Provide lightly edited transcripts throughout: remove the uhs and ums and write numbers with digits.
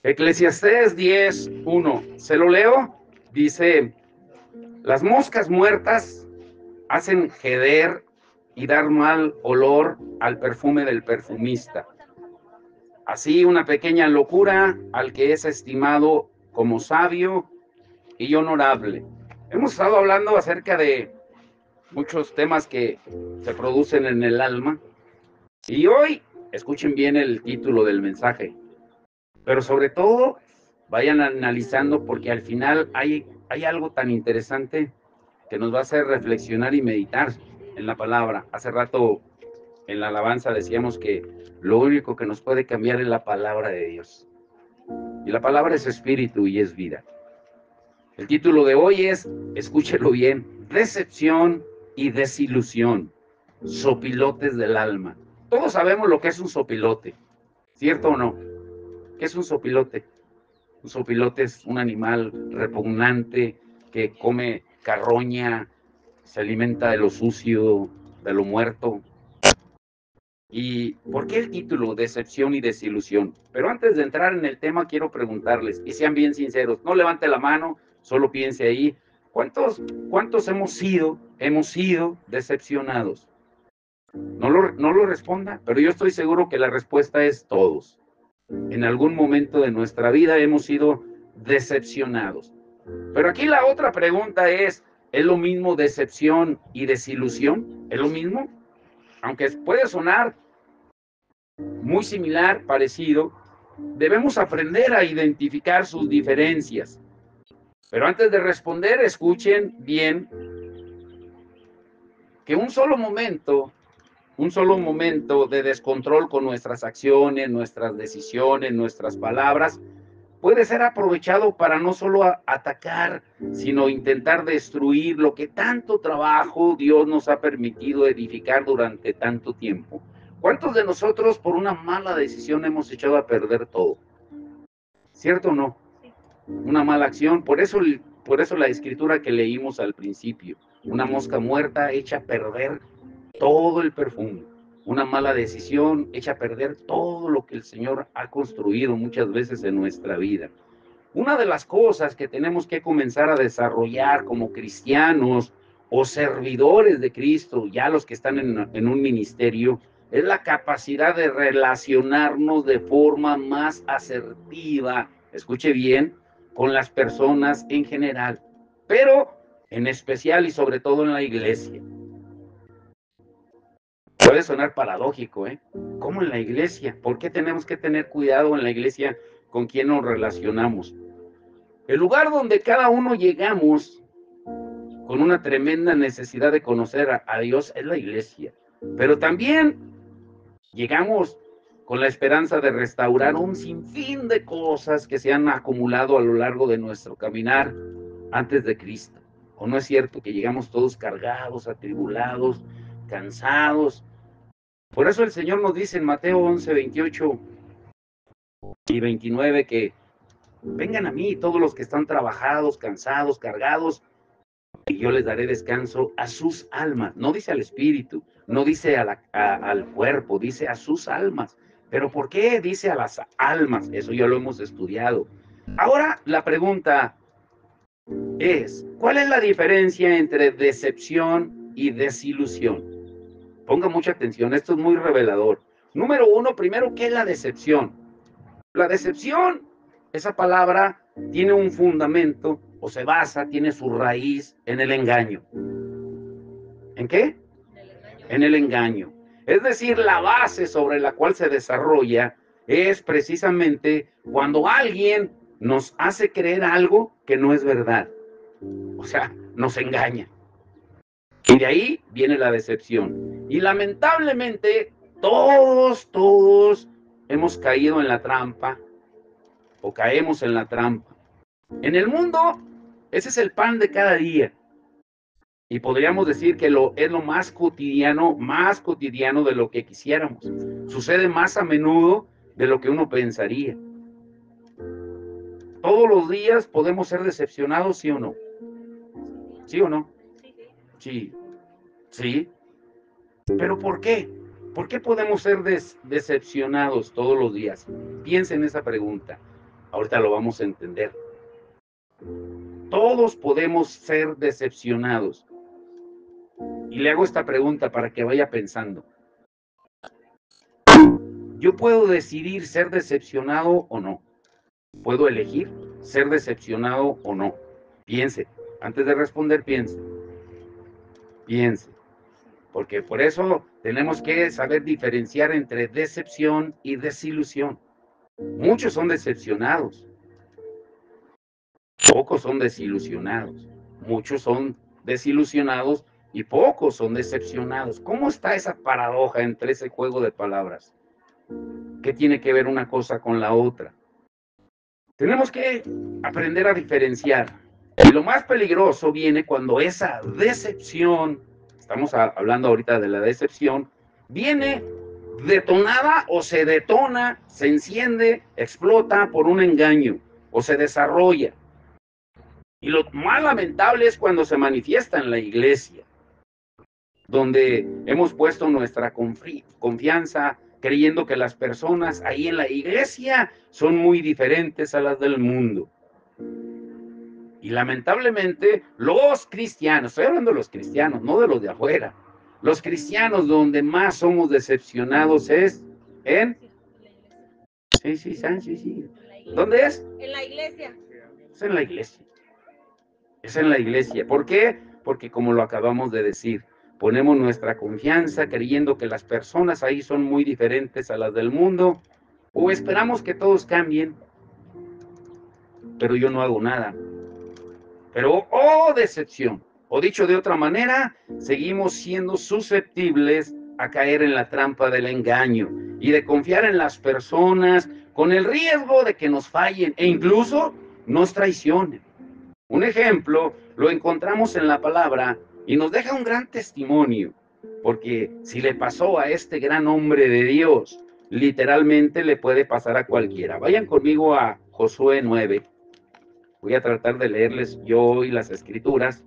Eclesiastés 10:1. Se lo leo. Dice: las moscas muertas hacen heder y dar mal olor al perfume del perfumista. Así una pequeña locura al que es estimado como sabio y honorable. Hemos estado hablando acerca de muchos temas que se producen en el alma. Y hoy, escuchen bien el título del mensaje, pero sobre todo vayan analizando porque al final hay algo tan interesante que nos va a hacer reflexionar y meditar en la palabra. Hace rato en la alabanza decíamos que lo único que nos puede cambiar es la palabra de Dios. Y la palabra es espíritu y es vida. El título de hoy es, escúchelo bien, decepción y desilusión, sopilotes del alma. Todos sabemos lo que es un sopilote, ¿cierto o no? ¿Qué es un sopilote? Un sopilote es un animal repugnante que come carroña, se alimenta de lo sucio, de lo muerto. ¿Y por qué el título, decepción y desilusión? Pero antes de entrar en el tema, quiero preguntarles, y sean bien sinceros, no levante la mano, solo piense ahí, ¿cuántos hemos sido decepcionados? No lo responda, pero yo estoy seguro que la respuesta es todos. En algún momento de nuestra vida hemos sido decepcionados. Pero aquí la otra pregunta ¿es lo mismo decepción y desilusión? ¿Es lo mismo? Aunque puede sonar muy similar, parecido, debemos aprender a identificar sus diferencias. Pero antes de responder, escuchen bien que un solo momento de descontrol con nuestras acciones, nuestras decisiones, nuestras palabras, puede ser aprovechado para no solo atacar, sino intentar destruir lo que tanto trabajo Dios nos ha permitido edificar durante tanto tiempo. ¿Cuántos de nosotros por una mala decisión hemos echado a perder todo? ¿Cierto o no? Una mala acción, por eso la escritura que leímos al principio, una mosca muerta echa a perder todo el perfume. Una mala decisión echa a perder todo lo que el Señor ha construido muchas veces en nuestra vida. Una de las cosas que tenemos que comenzar a desarrollar como cristianos o servidores de Cristo, ya los que están en un ministerio, es la capacidad de relacionarnos de forma más asertiva, escuche bien, con las personas en general, pero en especial y sobre todo en la iglesia. Puede sonar paradójico, ¿eh? ¿Cómo en la iglesia? ¿Por qué tenemos que tener cuidado en la iglesia con quién nos relacionamos? El lugar donde cada uno llegamos con una tremenda necesidad de conocer a Dios es la iglesia. Pero también llegamos con la esperanza de restaurar un sinfín de cosas que se han acumulado a lo largo de nuestro caminar antes de Cristo. ¿O no es cierto que llegamos todos cargados, atribulados, cansados? Por eso el Señor nos dice en Mateo 11, 28 y 29 que vengan a mí todos los que están trabajados, cansados, cargados, y yo les daré descanso a sus almas. No dice al espíritu, no dice al cuerpo, dice a sus almas. ¿Pero por qué dice a las almas? Eso ya lo hemos estudiado. Ahora la pregunta es, ¿cuál es la diferencia entre decepción y desilusión? Ponga mucha atención, esto es muy revelador. Número uno, primero, ¿qué es la decepción? La decepción, esa palabra tiene un fundamento o se basa, tiene su raíz en el engaño. ¿En qué? En el engaño. Es decir, la base sobre la cual se desarrolla es precisamente cuando alguien nos hace creer algo que no es verdad. O sea, nos engaña. Y de ahí viene la decepción. Y lamentablemente, todos hemos caído en la trampa o caemos en la trampa. En el mundo, ese es el pan de cada día. Y podríamos decir que es lo más cotidiano de lo que quisiéramos. Sucede más a menudo de lo que uno pensaría. Todos los días podemos ser decepcionados, ¿sí o no? ¿Sí o no? Sí, sí. ¿Pero por qué? ¿Por qué podemos ser decepcionados todos los días? Piensa en esa pregunta. Ahorita lo vamos a entender. Todos podemos ser decepcionados. Y le hago esta pregunta para que vaya pensando. Yo puedo decidir ser decepcionado o no. Puedo elegir ser decepcionado o no. Piense. Antes de responder, piense. Piense. Porque por eso tenemos que saber diferenciar entre decepción y desilusión. Muchos son decepcionados. Pocos son desilusionados. Muchos son desilusionados y pocos son decepcionados. ¿Cómo está esa paradoja entre ese juego de palabras? ¿Qué tiene que ver una cosa con la otra? Tenemos que aprender a diferenciar. Y lo más peligroso viene cuando esa decepción, estamos hablando ahorita de la decepción, viene detonada o se detona, se enciende, explota por un engaño o se desarrolla. Y lo más lamentable es cuando se manifiesta en la iglesia, donde hemos puesto nuestra confianza creyendo que las personas ahí en la iglesia son muy diferentes a las del mundo. Y lamentablemente los cristianos, estoy hablando de los cristianos, no de los de afuera, los cristianos donde más somos decepcionados es en... Sí. ¿Dónde es? En la iglesia. Es en la iglesia. Es en la iglesia. ¿Por qué? Porque como lo acabamos de decir, ponemos nuestra confianza creyendo que las personas ahí son muy diferentes a las del mundo, o esperamos que todos cambien, pero yo no hago nada. Pero, oh, decepción. O dicho de otra manera, seguimos siendo susceptibles a caer en la trampa del engaño y de confiar en las personas con el riesgo de que nos fallen e incluso nos traicionen. Un ejemplo lo encontramos en la palabra y nos deja un gran testimonio, porque si le pasó a este gran hombre de Dios, literalmente le puede pasar a cualquiera. Vayan conmigo a Josué 9. Voy a tratar de leerles yo hoy las escrituras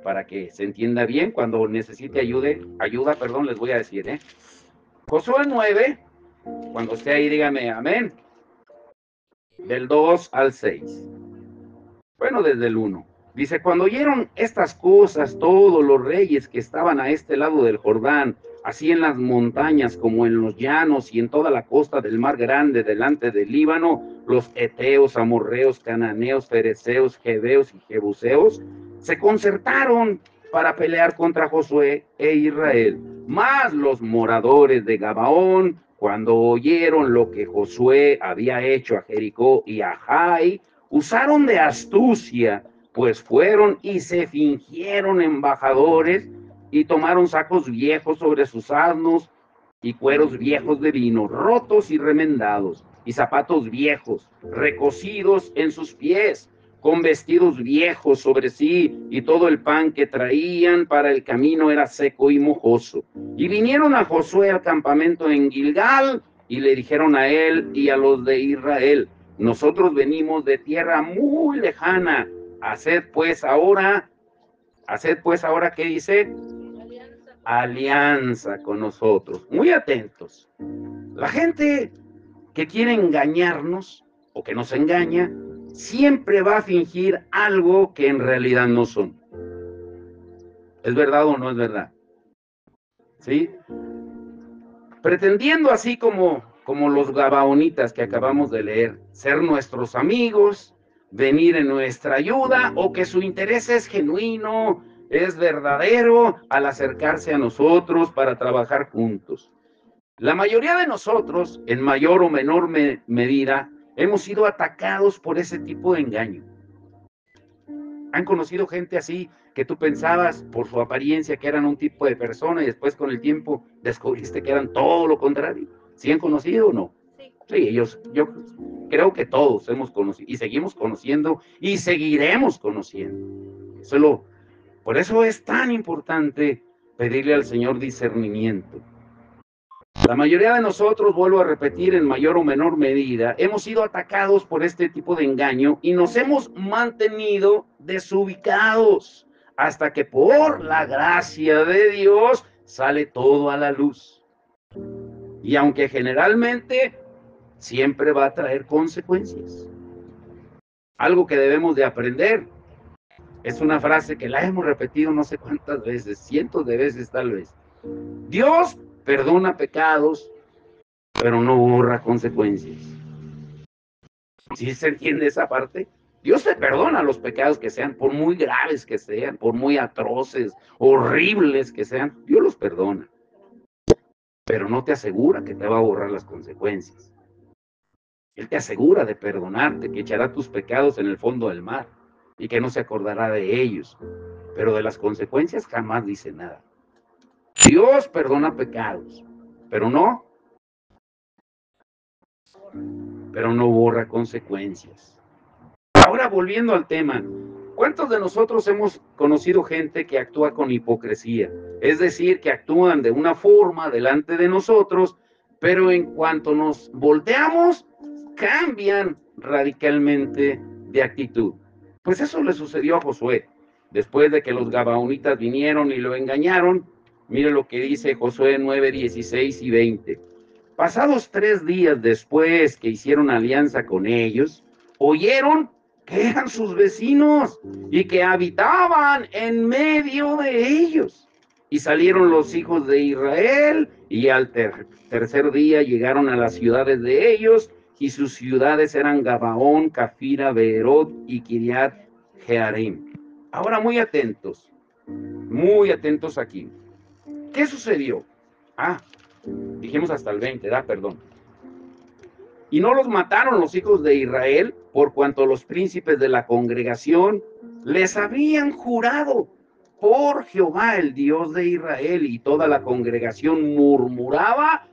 para que se entienda bien. Cuando necesite ayuda, les voy a decir, Josué 9, cuando esté ahí dígame amén. Del 2 al 6. Bueno, desde el 1. Dice, cuando oyeron estas cosas todos los reyes que estaban a este lado del Jordán, así en las montañas como en los llanos y en toda la costa del mar grande delante del Líbano, los heteos, amorreos, cananeos, fereceos, jebeos y jebuseos, se concertaron para pelear contra Josué e Israel. Mas los moradores de Gabaón, cuando oyeron lo que Josué había hecho a Jericó y a Jai, usaron de astucia, pues fueron y se fingieron embajadores y tomaron sacos viejos sobre sus asnos y cueros viejos de vino, rotos y remendados, y zapatos viejos, recocidos en sus pies, con vestidos viejos sobre sí, y todo el pan que traían para el camino era seco y mojoso. Y vinieron a Josué al campamento en Gilgal, y le dijeron a él y a los de Israel: nosotros venimos de tierra muy lejana, haced pues ahora, ¿qué dice? Alianza con nosotros. Muy atentos. La gente que quiere engañarnos o que nos engaña, siempre va a fingir algo que en realidad no son. ¿Es verdad o no es verdad? ¿Sí? Pretendiendo así como los gabaonitas que acabamos de leer, ser nuestros amigos, venir en nuestra ayuda, o que su interés es genuino, es verdadero al acercarse a nosotros para trabajar juntos. La mayoría de nosotros, en mayor o menor medida, hemos sido atacados por ese tipo de engaño. ¿Han conocido gente así que tú pensabas por su apariencia que eran un tipo de persona y después con el tiempo descubriste que eran todo lo contrario? ¿Sí han conocido o no? Sí, yo creo que todos hemos conocido y seguimos conociendo y seguiremos conociendo. Por eso es tan importante pedirle al Señor discernimiento. La mayoría de nosotros, vuelvo a repetir, en mayor o menor medida, hemos sido atacados por este tipo de engaño y nos hemos mantenido desubicados hasta que por la gracia de Dios sale todo a la luz. Y aunque generalmente siempre va a traer consecuencias. algo que debemos de aprender. Es una frase que la hemos repetido no sé cuántas veces, cientos de veces tal vez. Dios perdona pecados, pero no borra consecuencias. ¿Sí se entiende esa parte? Dios te perdona los pecados que sean, por muy graves que sean, por muy atroces, horribles que sean, Dios los perdona. Pero no te asegura que te va a borrar las consecuencias. Él te asegura de perdonarte, que echará tus pecados en el fondo del mar y que no se acordará de ellos. Pero de las consecuencias jamás dice nada. Dios perdona pecados, pero no borra consecuencias. Ahora volviendo al tema, ¿cuántos de nosotros hemos conocido gente que actúa con hipocresía? Es decir, que actúan de una forma delante de nosotros, pero en cuanto nos volteamos, cambian radicalmente de actitud. Pues eso le sucedió a Josué. Después de que los gabaonitas vinieron y lo engañaron, mire lo que dice Josué 9, 16 y 20. Pasados 3 días después que hicieron alianza con ellos, oyeron que eran sus vecinos y que habitaban en medio de ellos. Y salieron los hijos de Israel y al tercer día llegaron a las ciudades de ellos, y sus ciudades eran Gabaón, Cafira, Beerot y Kiriat Jearim. Ahora muy atentos aquí. ¿Qué sucedió? Dijimos hasta el 20, perdón. Y no los mataron los hijos de Israel, por cuanto los príncipes de la congregación les habían jurado por Jehová, el Dios de Israel, y toda la congregación murmuraba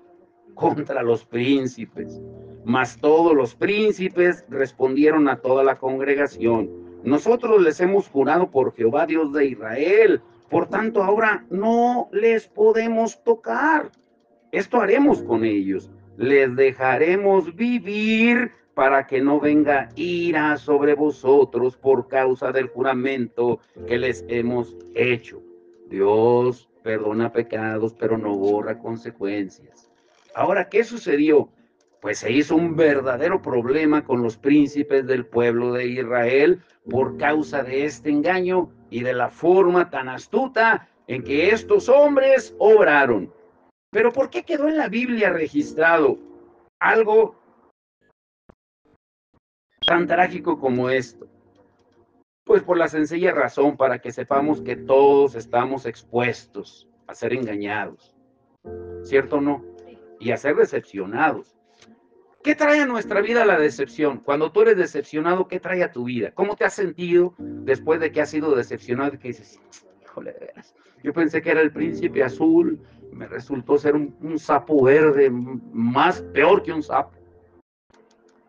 contra los príncipes. Mas todos los príncipes respondieron a toda la congregación: nosotros les hemos jurado por Jehová, Dios de Israel, por tanto ahora no les podemos tocar. Esto haremos con ellos: les dejaremos vivir para que no venga ira sobre vosotros por causa del juramento que les hemos hecho. Dios perdona pecados, pero no borra consecuencias. Ahora, ¿qué sucedió? Pues se hizo un verdadero problema con los príncipes del pueblo de Israel por causa de este engaño y de la forma tan astuta en que estos hombres obraron. Pero ¿por qué quedó en la Biblia registrado algo tan trágico como esto? Pues por la sencilla razón, para que sepamos que todos estamos expuestos a ser engañados, ¿cierto o no? Y a ser decepcionados. ¿Qué trae a nuestra vida la decepción? Cuando tú eres decepcionado, ¿qué trae a tu vida? ¿Cómo te has sentido después de que has sido decepcionado y que dices, híjole, de veras, yo pensé que era el príncipe azul, me resultó ser un sapo verde, más peor que un sapo?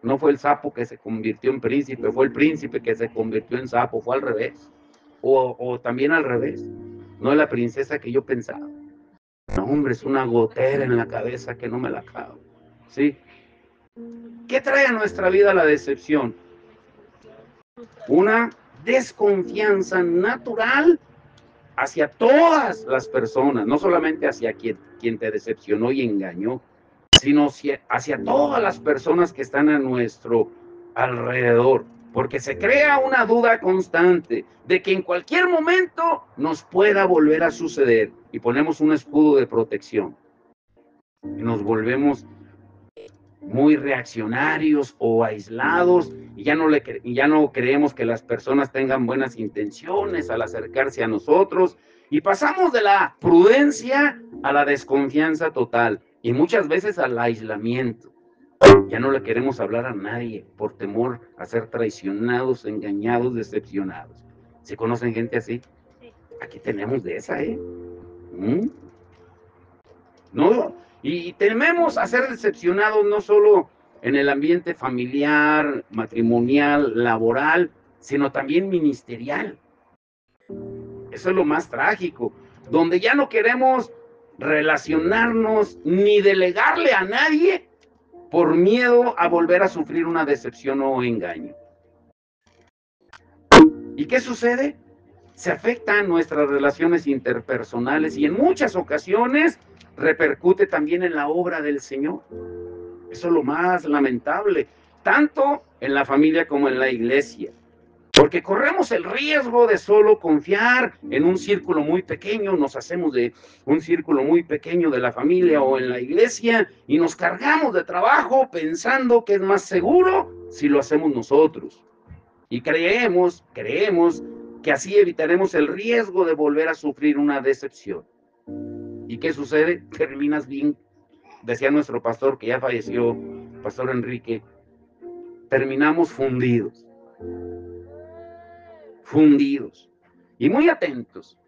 No fue el sapo que se convirtió en príncipe, fue el príncipe que se convirtió en sapo, fue al revés. O también al revés, no es la princesa que yo pensaba. No, hombre, es una gotera en la cabeza que no me la acabo. ¿Sí? ¿Qué trae a nuestra vida la decepción? Una desconfianza natural hacia todas las personas, no solamente hacia quien te decepcionó y engañó, sino hacia todas las personas que están a nuestro alrededor, porque se crea una duda constante de que en cualquier momento nos pueda volver a suceder, y ponemos un escudo de protección y nos volvemos muy reaccionarios o aislados, y ya no creemos que las personas tengan buenas intenciones al acercarse a nosotros, y pasamos de la prudencia a la desconfianza total, y muchas veces al aislamiento. Ya no le queremos hablar a nadie por temor a ser traicionados, engañados, decepcionados. ¿Se conocen gente así? Aquí tenemos de esa, ¿no? Y tememos a ser decepcionados no solo en el ambiente familiar, matrimonial, laboral, sino también ministerial. Eso es lo más trágico, donde ya no queremos relacionarnos ni delegarle a nadie por miedo a volver a sufrir una decepción o engaño. ¿Y qué sucede? Se afectan nuestras relaciones interpersonales y en muchas ocasiones repercute también en la obra del Señor. Eso es lo más lamentable. Tanto en la familia como en la iglesia. Porque corremos el riesgo de solo confiar en un círculo muy pequeño, nos hacemos de un círculo muy pequeño de la familia o en la iglesia y nos cargamos de trabajo pensando que es más seguro si lo hacemos nosotros. Y creemos que así evitaremos el riesgo de volver a sufrir una decepción. ¿Y qué sucede? Terminas bien, decía nuestro pastor que ya falleció, Pastor Enrique, terminamos fundidos y muy atentos.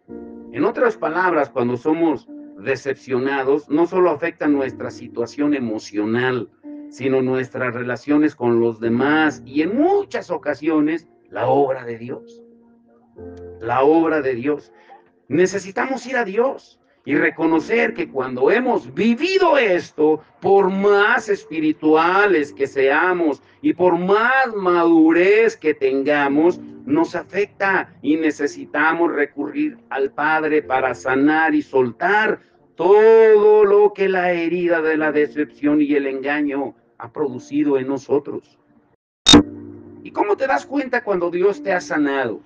En otras palabras, cuando somos decepcionados, no solo afecta nuestra situación emocional, sino nuestras relaciones con los demás y en muchas ocasiones la obra de Dios. La obra de Dios. Necesitamos ir a Dios y reconocer que cuando hemos vivido esto, por más espirituales que seamos y por más madurez que tengamos, nos afecta y necesitamos recurrir al Padre para sanar y soltar todo lo que la herida de la decepción y el engaño ha producido en nosotros. ¿Y cómo te das cuenta cuando Dios te ha sanado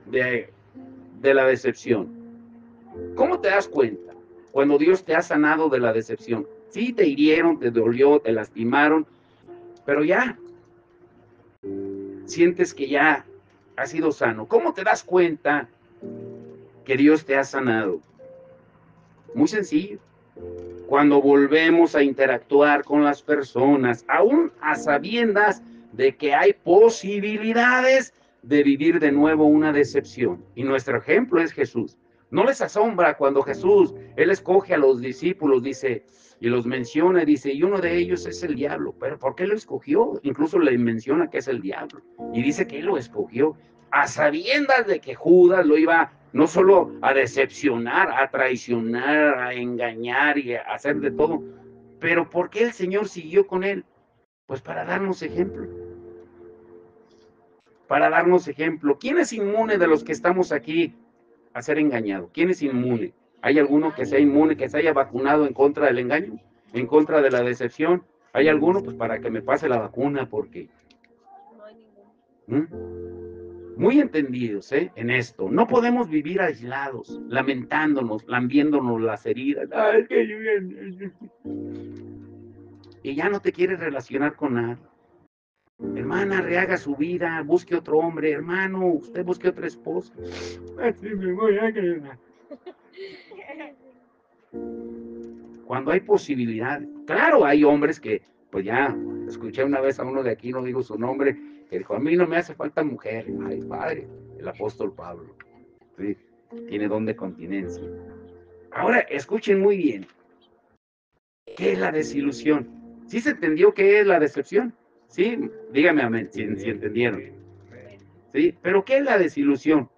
de la decepción? ¿Cómo te das cuenta cuando Dios te ha sanado de la decepción? Sí, te hirieron, te dolió, te lastimaron, pero ya sientes que ya has sido sano. ¿Cómo te das cuenta que Dios te ha sanado? Muy sencillo. Cuando volvemos a interactuar con las personas, aún a sabiendas de que hay posibilidades de vivir de nuevo una decepción. Y nuestro ejemplo es Jesús. No les asombra cuando Jesús, Él escoge a los discípulos, dice, y los menciona, dice, y uno de ellos es el diablo. ¿Pero por qué lo escogió? Incluso le menciona que es el diablo. Y dice que Él lo escogió a sabiendas de que Judas lo iba no solo a decepcionar, a traicionar, a engañar y a hacer de todo. Pero ¿por qué el Señor siguió con Él? Pues para darnos ejemplo. Para darnos ejemplo. ¿Quién es inmune de los que estamos aquí a ser engañado? ¿Quién es inmune? ¿Hay alguno que sea inmune, que se haya vacunado en contra del engaño, en contra de la decepción? ¿Hay alguno? Pues para que me pase la vacuna, porque... Muy entendidos en esto. No podemos vivir aislados, lamentándonos, lambiéndonos las heridas. Ay, y ya no te quieres relacionar con nadie. Hermana, rehaga su vida, busque otro hombre. Hermano, usted busque otra esposa. Así me voy a quedar. Cuando hay posibilidades. Claro, hay hombres que, pues ya, escuché una vez a uno de aquí, no digo su nombre, que dijo, a mí no me hace falta mujer. Ay, padre, el apóstol Pablo. ¿Sí? Tiene don de continencia. Ahora, escuchen muy bien. ¿Qué es la desilusión? ¿Sí se entendió qué es la decepción? Sí, dígame amén, si entendieron. ¿Sí? Pero ¿qué es la desilusión?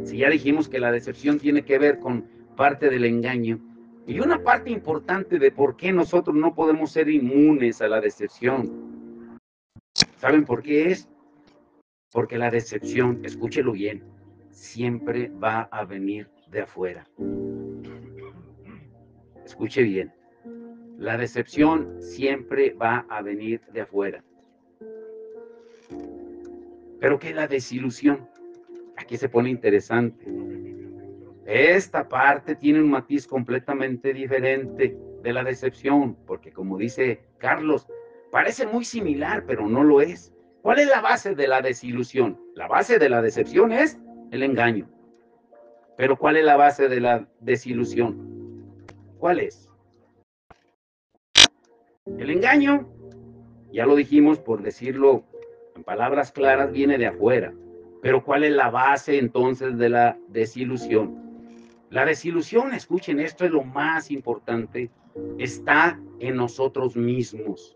Si ya dijimos que la decepción tiene que ver con parte del engaño, y una parte importante de por qué nosotros no podemos ser inmunes a la decepción. ¿Saben por qué es? Porque la decepción, escúchelo bien, siempre va a venir de afuera. Escuche bien. La decepción siempre va a venir de afuera. ¿Pero qué es la desilusión? Aquí se pone interesante. Esta parte tiene un matiz completamente diferente de la decepción, porque como dice Carlos, parece muy similar, pero no lo es. ¿Cuál es la base de la desilusión? La base de la decepción es el engaño. Pero ¿cuál es la base de la desilusión? ¿Cuál es? El engaño, ya lo dijimos, por decirlo en palabras claras, viene de afuera. Pero ¿cuál es la base entonces de la desilusión? La desilusión, escuchen, esto es lo más importante, está en nosotros mismos.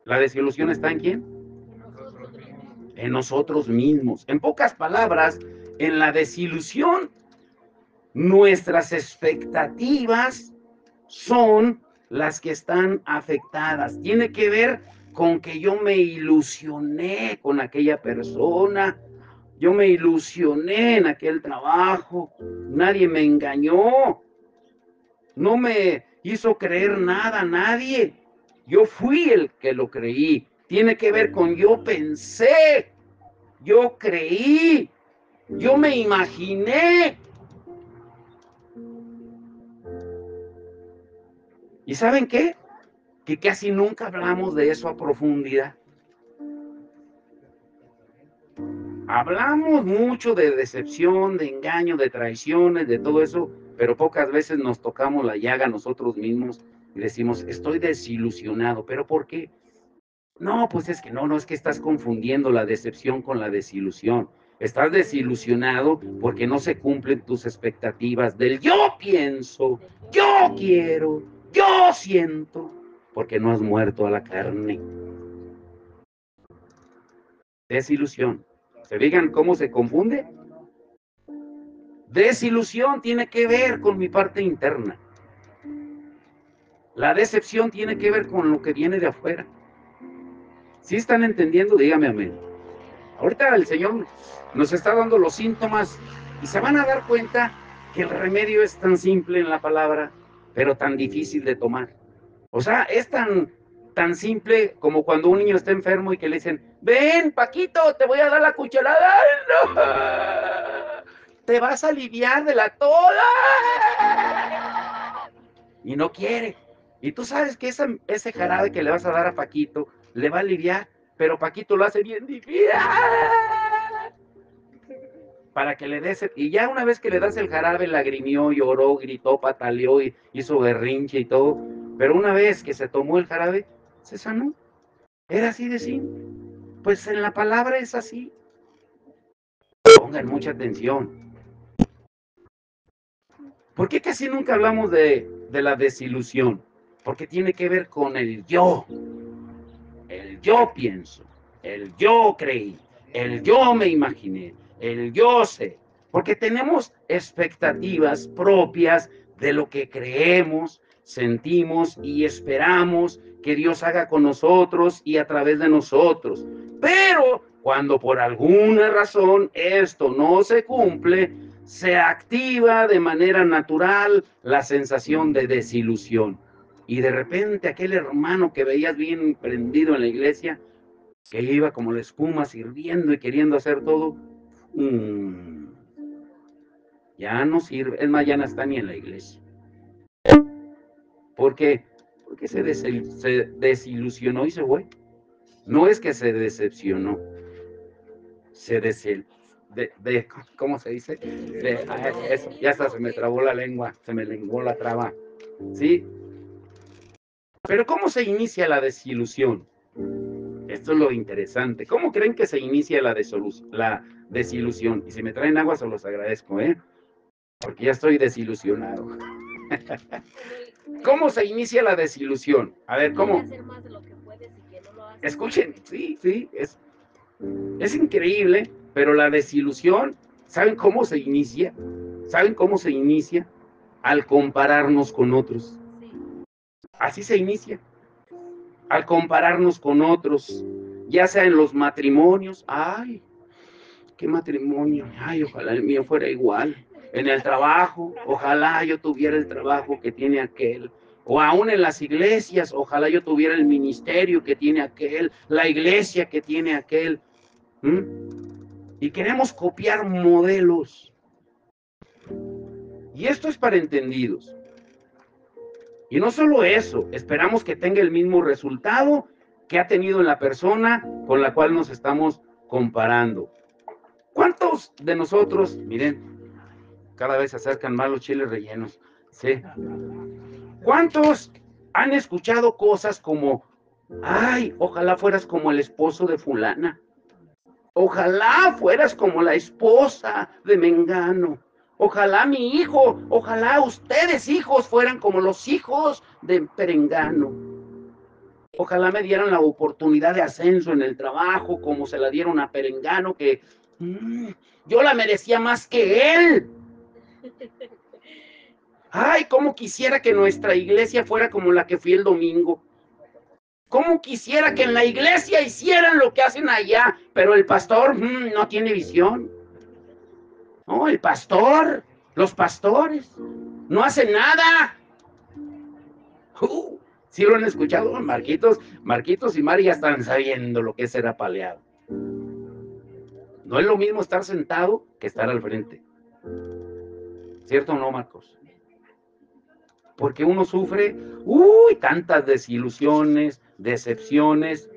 ¿La desilusión está en quién? En nosotros mismos. En pocas palabras, en la desilusión, nuestras expectativas son las que están afectadas. Tiene que ver con que yo me ilusioné con aquella persona, yo me ilusioné en aquel trabajo, nadie me engañó, no me hizo creer nada a nadie. Yo fui el que lo creí. Tiene que ver con yo pensé, yo creí, yo me imaginé. ¿Y saben qué? Que casi nunca hablamos de eso a profundidad. Hablamos mucho de decepción, de engaño, de traiciones, de todo eso, pero pocas veces nos tocamos la llaga nosotros mismos y decimos, estoy desilusionado. ¿Pero por qué? No, pues es que no es que estás confundiendo la decepción con la desilusión. Estás desilusionado porque no se cumplen tus expectativas del yo pienso, yo quiero, yo siento, porque no has muerto a la carne. Desilusión. ¿Se fijan cómo se confunde? Desilusión tiene que ver con mi parte interna. La decepción tiene que ver con lo que viene de afuera. ¿Sí están entendiendo? Dígame amén. Ahorita el Señor nos está dando los síntomas y se van a dar cuenta que el remedio es tan simple en la palabra, pero tan difícil de tomar. O sea, es tan simple como cuando un niño está enfermo y que le dicen, ven, Paquito, te voy a dar la cucharada. No, te vas a aliviar de la toda. Y no quiere. Y tú sabes que ese jarabe que le vas a dar a Paquito le va a aliviar, pero Paquito lo hace bien difícil. Para que le des, y ya una vez que le das el jarabe, lagrimió, lloró, gritó, pataleó, y hizo berrinche y todo, pero una vez que se tomó el jarabe, se sanó. Era así de simple. Pues en la palabra es así. Pongan mucha atención. ¿Por qué casi nunca hablamos de la desilusión? Porque tiene que ver con el yo pienso, el yo creí, el yo me imaginé, el yo sé, porque tenemos expectativas propias de lo que creemos, sentimos y esperamos que Dios haga con nosotros y a través de nosotros. Pero cuando por alguna razón esto no se cumple, se activa de manera natural la sensación de desilusión. Y de repente aquel hermano que veías bien prendido en la iglesia, que iba como la espuma sirviendo y queriendo hacer todo, ya no sirve, es más, ya no está ni en la iglesia. ¿Por qué? Porque se desilusionó y se fue. No es que se decepcionó, se ¿cómo se dice? Eso, ya hasta se me trabó la lengua, se me lenguó la traba, ¿sí? Pero ¿cómo se inicia la desilusión? Esto es lo interesante. ¿Cómo creen que se inicia la desilusión? Y si me traen agua, se los agradezco, ¿eh? Porque ya estoy desilusionado. ¿Cómo se inicia la desilusión? A ver, ¿cómo? Escuchen, sí, es increíble, pero la desilusión, ¿saben cómo se inicia? ¿Saben cómo se inicia? Al compararnos con otros. Así se inicia. Al compararnos con otros, ya sea en los matrimonios, ay, qué matrimonio, ay, ojalá el mío fuera igual. En el trabajo, ojalá yo tuviera el trabajo que tiene aquel. O aún en las iglesias, ojalá yo tuviera el ministerio que tiene aquel, la iglesia que tiene aquel. Y queremos copiar modelos. Y esto es para entendidos. Y no solo eso, esperamos que tenga el mismo resultado que ha tenido en la persona con la cual nos estamos comparando. ¿Cuántos de nosotros, miren, cada vez se acercan más los chiles rellenos, ¿sí? ¿Cuántos han escuchado cosas como, ay, ojalá fueras como el esposo de fulana? Ojalá fueras como la esposa de Mengano. Ojalá mi hijo, ojalá ustedes hijos fueran como los hijos de Perengano. Ojalá me dieran la oportunidad de ascenso en el trabajo como se la dieron a Perengano, que yo la merecía más que él. Ay, cómo quisiera que nuestra iglesia fuera como la que fui el domingo. Cómo quisiera que en la iglesia hicieran lo que hacen allá, pero el pastor no tiene visión. No, el pastor, los pastores, no hacen nada. ¿Sí lo han escuchado? Marquitos y Mari ya están sabiendo lo que es ser apaleado. No es lo mismo estar sentado que estar al frente. ¿Cierto o no, Marcos? Porque uno sufre, tantas desilusiones, decepciones,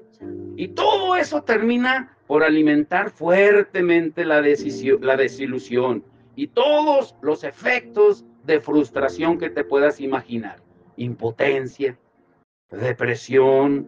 y todo eso termina por alimentar fuertemente la desilusión y todos los efectos de frustración que te puedas imaginar. Impotencia, depresión.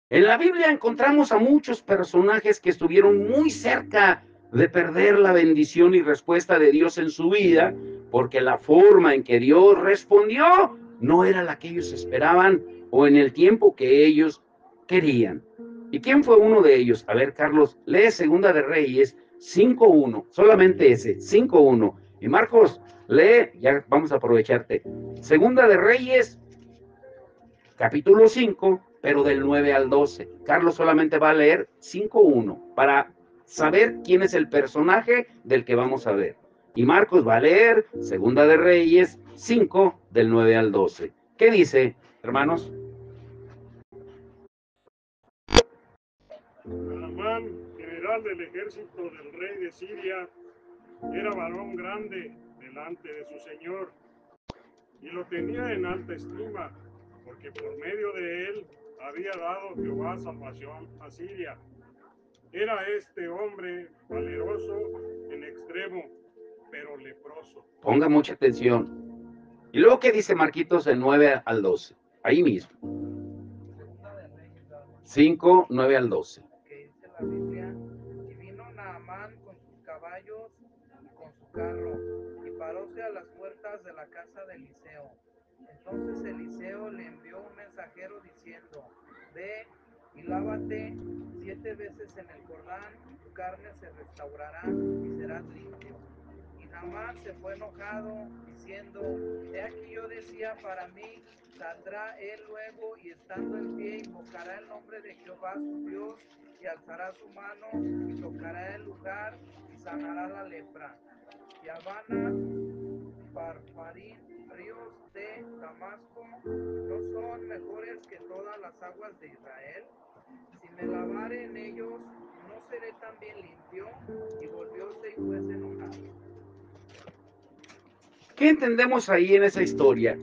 En la Biblia encontramos a muchos personajes que estuvieron muy cerca de perder la bendición y respuesta de Dios en su vida, porque la forma en que Dios respondió no era la que ellos esperaban o en el tiempo que ellos querían. ¿Y quién fue uno de ellos? A ver, Carlos, lee Segunda de Reyes 5:1, solamente ese, 5:1. Y Marcos, lee, ya vamos a aprovecharte. Segunda de Reyes, capítulo 5, pero del 9 al 12. Carlos solamente va a leer 5:1 para saber quién es el personaje del que vamos a ver. Y Marcos va a leer Segunda de Reyes 5, del 9 al 12. ¿Qué dice, hermanos? Naamán, general del ejército del rey de Siria, era varón grande delante de su señor y lo tenía en alta estima, porque por medio de él había dado Jehová salvación a Siria. Era este hombre valeroso en extremo, pero leproso. Ponga mucha atención. Y luego, ¿qué dice Marquitos del 9 al 12? Ahí mismo. 5, 9 al 12. Que dice la Biblia, y vino Naamán con sus caballos y con su carro, y paróse a las puertas de la casa de Eliseo. Entonces Eliseo le envió un mensajero diciendo, ve y lávate 7 veces en el Jordán, tu carne se restaurará y serás limpio. Y Naamán se fue enojado, diciendo, he aquí yo decía para mí, saldrá él luego y estando en pie invocará el nombre de Jehová su Dios y alzará su mano y tocará el lugar y sanará la lepra. Y Abana, Farfarín, ríos de Damasco, ¿no son mejores que todas las aguas de Israel? Si me lavare en ellos, ¿no seré también limpio? Y volvióse y fuese enojado. ¿Qué entendemos ahí en esa historia?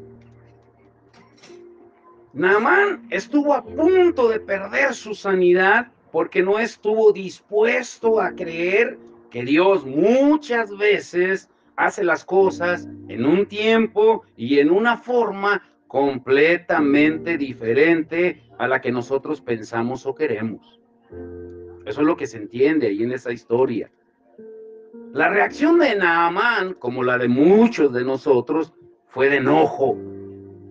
Naamán estuvo a punto de perder su sanidad porque no estuvo dispuesto a creer que Dios muchas veces hace las cosas en un tiempo y en una forma completamente diferente a la que nosotros pensamos o queremos. Eso es lo que se entiende ahí en esa historia. La reacción de Naamán, como la de muchos de nosotros, fue de enojo.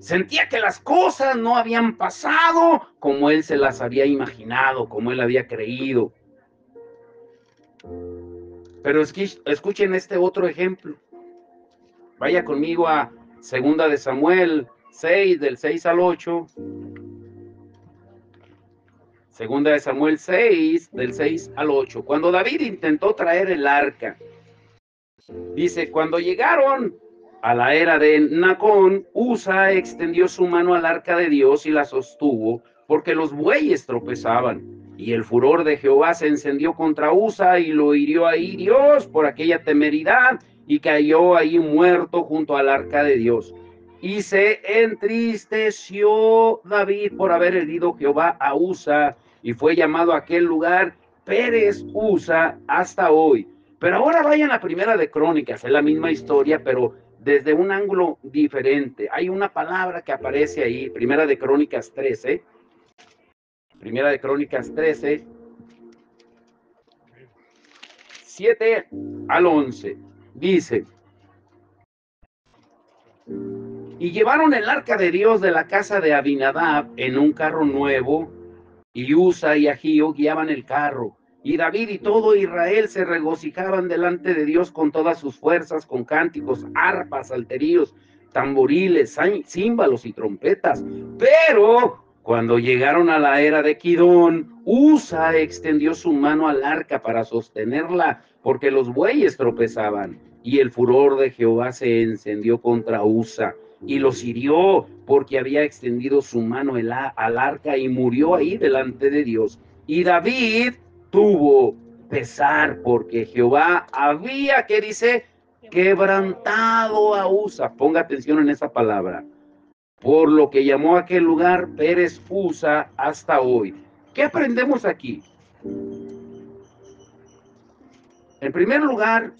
Sentía que las cosas no habían pasado como él se las había imaginado, como él había creído. Pero escuchen este otro ejemplo. Vaya conmigo a 2 de Samuel 6, del 6 al 8. 2 de Samuel 6, del 6 al 8. Cuando David intentó traer el arca, dice, cuando llegaron a la era de Nacón, Usa extendió su mano al arca de Dios y la sostuvo, porque los bueyes tropezaban. Y el furor de Jehová se encendió contra Usa y lo hirió ahí Dios por aquella temeridad y cayó ahí muerto junto al arca de Dios. Y se entristeció David por haber herido Jehová a Usa y fue llamado a aquel lugar Pérez Usa hasta hoy. Pero ahora vayan a Primera de Crónicas, es la misma historia, pero desde un ángulo diferente. Hay una palabra que aparece ahí, Primera de Crónicas 13. Primera de Crónicas 13, 7 al 11. Dice, y llevaron el arca de Dios de la casa de Abinadab en un carro nuevo, y Usa y Ahío guiaban el carro. Y David y todo Israel se regocijaban delante de Dios con todas sus fuerzas, con cánticos, arpas, salterios, tamboriles, címbalos y trompetas. Pero cuando llegaron a la era de Kidón, Usa extendió su mano al arca para sostenerla, porque los bueyes tropezaban. Y el furor de Jehová se encendió contra Usa, y los hirió porque había extendido su mano al arca y murió ahí delante de Dios. Y David tuvo pesar porque Jehová había, ¿qué dice? Quebrantado a Usa. Ponga atención en esa palabra. Por lo que llamó a aquel lugar Pérez Usa hasta hoy. ¿Qué aprendemos aquí? En primer lugar,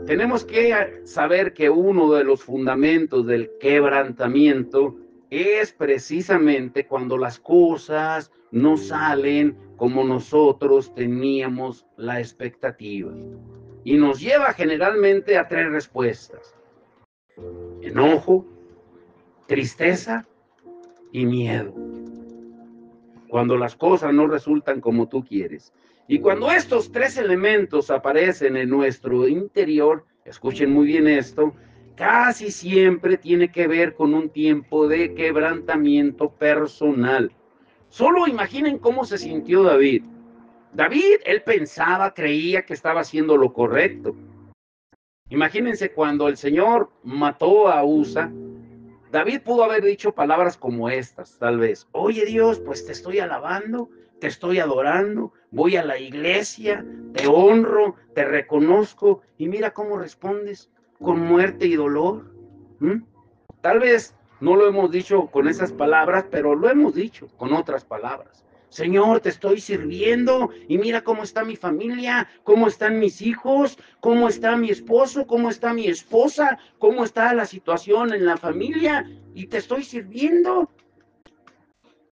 tenemos que saber que uno de los fundamentos del quebrantamiento es precisamente cuando las cosas no salen como nosotros teníamos la expectativa. Y nos lleva generalmente a tres respuestas: enojo, tristeza y miedo. Cuando las cosas no resultan como tú quieres. Y cuando estos tres elementos aparecen en nuestro interior, escuchen muy bien esto, casi siempre tiene que ver con un tiempo de quebrantamiento personal. Solo imaginen cómo se sintió David. David, él pensaba, creía que estaba haciendo lo correcto. Imagínense cuando el Señor mató a Usa, David pudo haber dicho palabras como estas, tal vez: oye Dios, pues te estoy alabando, te estoy adorando, voy a la iglesia, te honro, te reconozco, y mira cómo respondes, con muerte y dolor. ¿Mm? Tal vez no lo hemos dicho con esas palabras, pero lo hemos dicho con otras palabras. Señor, te estoy sirviendo y mira cómo está mi familia, cómo están mis hijos, cómo está mi esposo, cómo está mi esposa, cómo está la situación en la familia y te estoy sirviendo.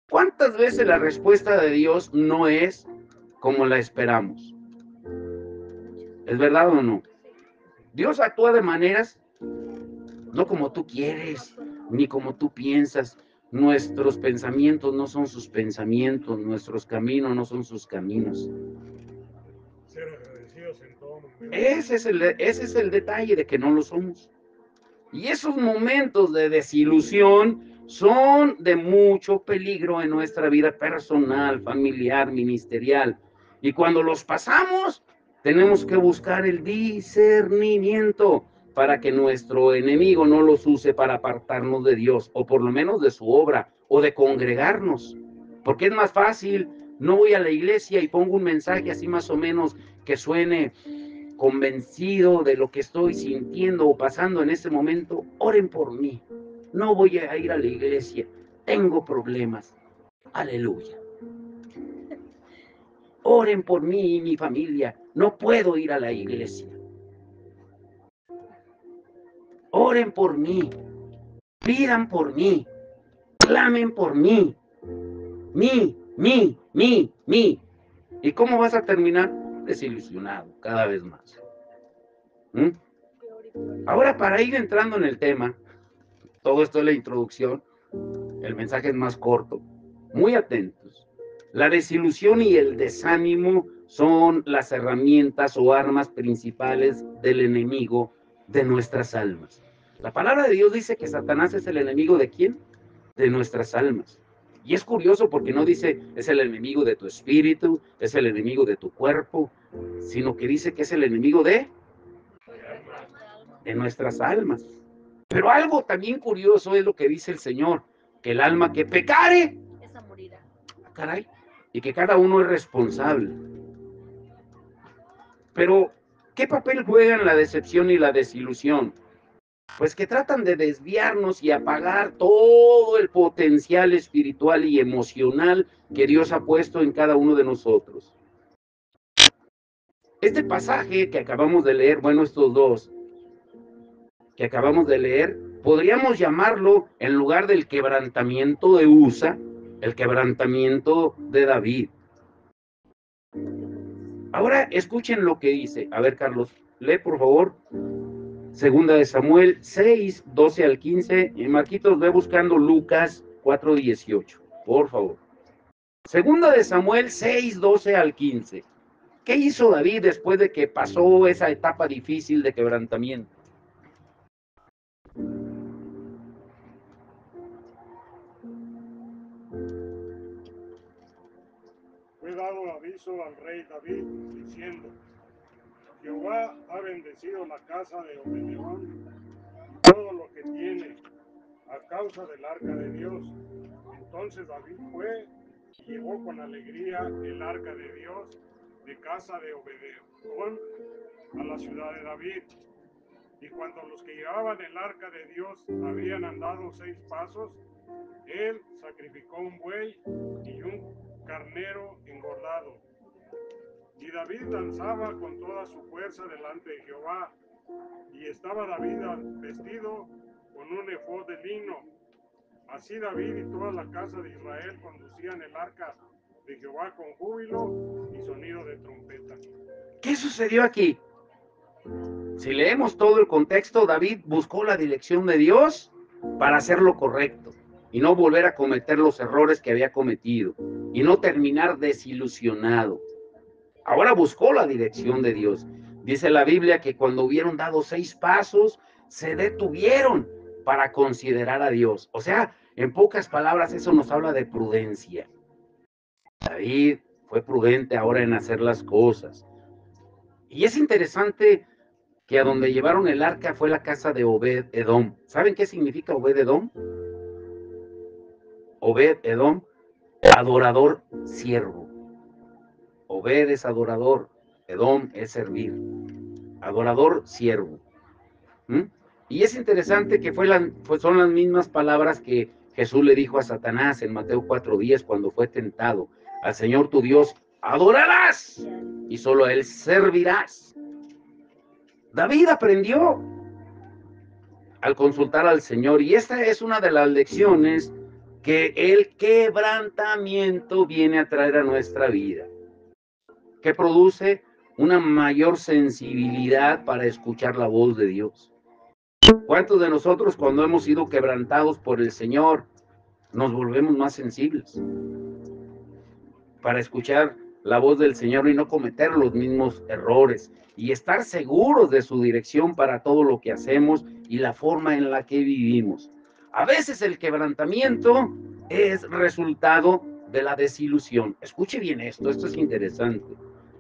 ¿Cuántas veces la respuesta de Dios no es como la esperamos? ¿Es verdad o no? Dios actúa de maneras no como tú quieres, ni como tú piensas. Nuestros pensamientos no son sus pensamientos, nuestros caminos no son sus caminos. Ser agradecidos en todo momento. Ese es el detalle de que no lo somos. Y esos momentos de desilusión son de mucho peligro en nuestra vida personal, familiar, ministerial. Y cuando los pasamos, tenemos que buscar el discernimiento para que nuestro enemigo no los use para apartarnos de Dios, o por lo menos de su obra, o de congregarnos. Porque es más fácil, no voy a la iglesia y pongo un mensaje así más o menos que suene convencido de lo que estoy sintiendo o pasando en este momento. Oren por mí. No voy a ir a la iglesia. Tengo problemas. Aleluya. Oren por mí y mi familia. No puedo ir a la iglesia. Oren por mí. Pidan por mí. Clamen por mí. Mí. ¿Y cómo vas a terminar? Desilusionado cada vez más. ¿Mm? Ahora, para ir entrando en el tema, todo esto es la introducción, el mensaje es más corto. Muy atentos. La desilusión y el desánimo son las herramientas o armas principales del enemigo de nuestras almas. La palabra de Dios dice que Satanás es el enemigo ¿de quién? De nuestras almas. Y es curioso porque no dice es el enemigo de tu espíritu, es el enemigo de tu cuerpo, sino que dice que es el enemigo de nuestras almas. Pero algo también curioso es lo que dice el Señor, que el alma que pecare, esa morirá. Caray, y que cada uno es responsable. Pero, ¿qué papel juegan la decepción y la desilusión? Pues que tratan de desviarnos y apagar todo el potencial espiritual y emocional que Dios ha puesto en cada uno de nosotros. Este pasaje que acabamos de leer, bueno, estos dos que acabamos de leer, podríamos llamarlo, en lugar del quebrantamiento de Usa, el quebrantamiento de David. Ahora escuchen lo que dice. A ver, Carlos, lee por favor. Segunda de Samuel 6, 12 al 15. Y Marquitos, ve buscando Lucas 4, 18. Por favor. Segunda de Samuel 6, 12 al 15. ¿Qué hizo David después de que pasó esa etapa difícil de quebrantamiento? Fue dado aviso al rey David, diciendo: Jehová ha bendecido la casa de Obed-Edom y todo lo que tiene, a causa del arca de Dios. Entonces David fue y llevó con alegría el arca de Dios de casa de Obed-edom a la ciudad de David. Y cuando los que llevaban el arca de Dios habían andado 6 pasos, él sacrificó un buey y un carnero engordado. Y David danzaba con toda su fuerza delante de Jehová. Y estaba David vestido con un efod de lino. Así David y toda la casa de Israel conducían el arca de Jehová con júbilo y sonido de trompeta. ¿Qué sucedió aquí? Si leemos todo el contexto, David buscó la dirección de Dios para hacer lo correcto y no volver a cometer los errores que había cometido y no terminar desilusionado. Ahora buscó la dirección de Dios. Dice la Biblia que cuando hubieron dado 6 pasos, se detuvieron para considerar a Dios. O sea, en pocas palabras, eso nos habla de prudencia. David fue prudente ahora en hacer las cosas. Y es interesante que a donde llevaron el arca fue la casa de Obed-edom. ¿Saben qué significa Obed-edom? Obed-edom, adorador, siervo. Obed es adorador, Edom es servir. Adorador, siervo. Y es interesante que son las mismas palabras que Jesús le dijo a Satanás en Mateo 4:10 cuando fue tentado. Al Señor tu Dios adorarás y solo a Él servirás. David aprendió al consultar al Señor, y esta es una de las lecciones que el quebrantamiento viene a traer a nuestra vida, que produce una mayor sensibilidad para escuchar la voz de Dios. ¿Cuántos de nosotros, cuando hemos sido quebrantados por el Señor, nos volvemos más sensibles para escuchar la voz del Señor y no cometer los mismos errores y estar seguros de su dirección para todo lo que hacemos y la forma en la que vivimos? A veces el quebrantamiento es resultado de la desilusión. Escuche bien esto es interesante.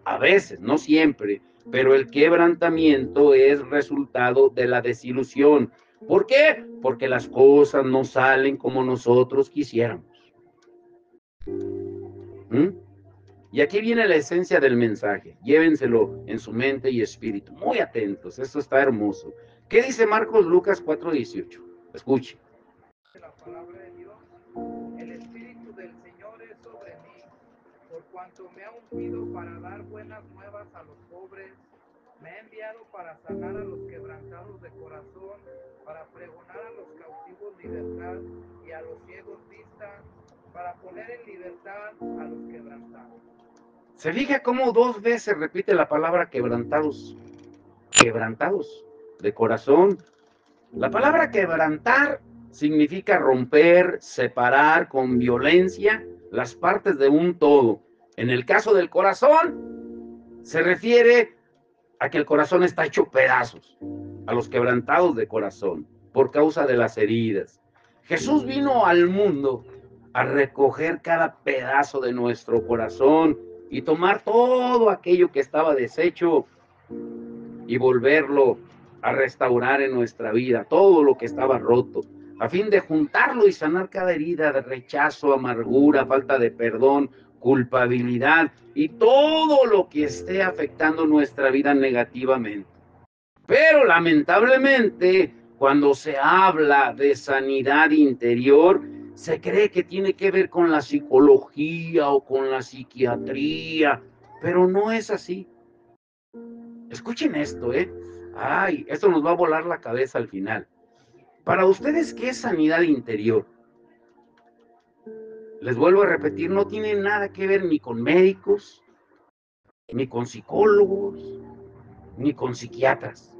A veces, no siempre, pero el quebrantamiento es resultado de la desilusión. ¿Por qué? Porque las cosas no salen como nosotros quisiéramos. Y aquí viene la esencia del mensaje. Llévenselo en su mente y espíritu. Muy atentos, esto está hermoso. ¿Qué dice Marcos Lucas 4:18? Escuche. La palabra de Dios, el Espíritu del Señor es sobre mí, por cuanto me ha ungido para dar buenas nuevas a los pobres, me ha enviado para sanar a los quebrantados de corazón, para pregonar a los cautivos libertad y a los ciegos vista, para poner en libertad a los quebrantados. ¿Se fija cómo 2 veces repite la palabra quebrantados? Quebrantados de corazón. La palabra quebrantar significa romper, separar con violencia las partes de un todo. En el caso del corazón, se refiere a que el corazón está hecho pedazos, a los quebrantados de corazón, por causa de las heridas. Jesús vino al mundo a recoger cada pedazo de nuestro corazón y tomar todo aquello que estaba deshecho y volverlo a restaurar en nuestra vida, todo lo que estaba roto, a fin de juntarlo y sanar cada herida de rechazo, amargura, falta de perdón, culpabilidad y todo lo que esté afectando nuestra vida negativamente. Pero lamentablemente, cuando se habla de sanidad interior, se cree que tiene que ver con la psicología o con la psiquiatría, pero no es así. Escuchen esto, Ay, esto nos va a volar la cabeza al final. Para ustedes, ¿qué es sanidad interior? Les vuelvo a repetir, no tiene nada que ver ni con médicos, ni con psicólogos, ni con psiquiatras.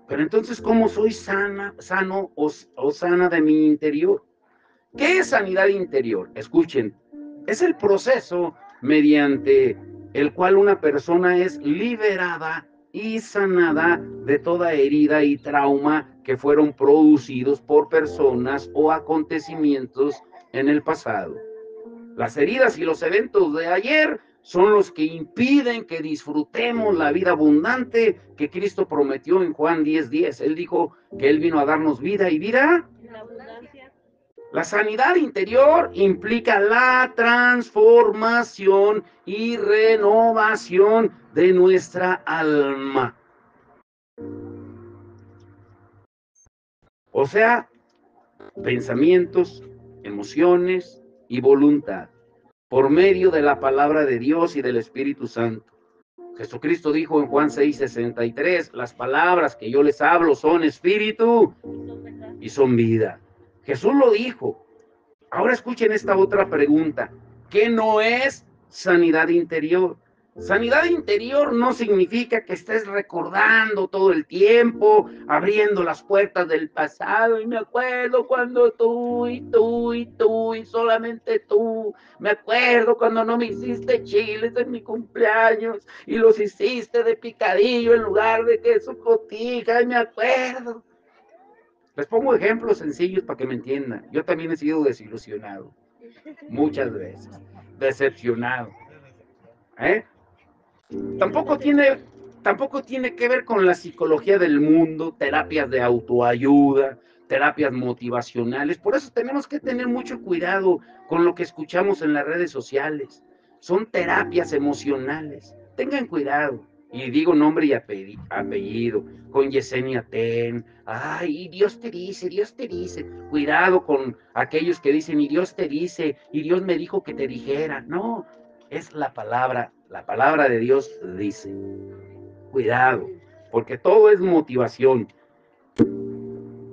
Pero entonces, ¿cómo soy sano o sana de mi interior? ¿Qué es sanidad interior? Escuchen, es el proceso mediante el cual una persona es liberada y sanada de toda herida y trauma que fueron producidos por personas o acontecimientos en el pasado. Las heridas y los eventos de ayer son los que impiden que disfrutemos la vida abundante que Cristo prometió en Juan 10:10. Él dijo que Él vino a darnos vida y vida La abundancia. La sanidad interior implica la transformación y renovación de nuestra alma. O sea, pensamientos, emociones y voluntad, por medio de la palabra de Dios y del Espíritu Santo. Jesucristo dijo en Juan 6:63, las palabras que yo les hablo son espíritu y son vida. Jesús lo dijo. Ahora escuchen esta otra pregunta. ¿Qué no es sanidad interior? Sanidad interior no significa que estés recordando todo el tiempo, abriendo las puertas del pasado, y me acuerdo cuando tú, y solamente tú, me acuerdo cuando no me hiciste chiles en mi cumpleaños, y los hiciste de picadillo en lugar de queso cotija, y me acuerdo. Les pongo ejemplos sencillos para que me entiendan. Yo también he sido desilusionado, muchas veces, decepcionado. Tampoco tiene que ver con la psicología del mundo, terapias de autoayuda, terapias motivacionales. Por eso tenemos que tener mucho cuidado con lo que escuchamos en las redes sociales. Son terapias emocionales. Tengan cuidado. Y digo nombre y apellido, con Yesenia Ten. Ay, Dios te dice, Dios te dice. Cuidado con aquellos que dicen, y Dios te dice, y Dios me dijo que te dijera. No, es la palabra de Dios dice. Cuidado, porque todo es motivación.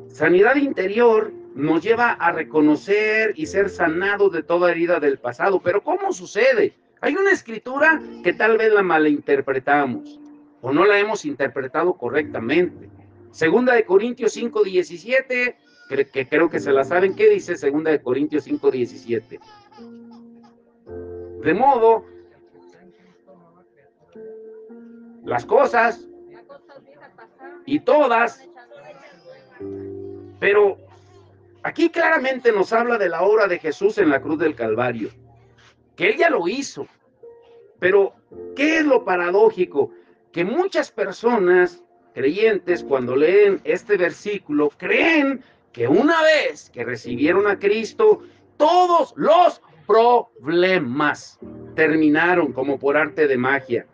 Sanidad interior nos lleva a reconocer y ser sanados de toda herida del pasado. Pero ¿cómo sucede? Hay una escritura que tal vez la malinterpretamos o no la hemos interpretado correctamente. Segunda de Corintios 5:17, que creo que se la saben. ¿Qué dice Segunda de Corintios 5:17? De modo, las cosas y todas, pero aquí claramente nos habla de la obra de Jesús en la cruz del Calvario, que Él ya lo hizo. Pero, ¿qué es lo paradójico? Que muchas personas creyentes, cuando leen este versículo, creen que una vez que recibieron a Cristo, todos los problemas terminaron como por arte de magia.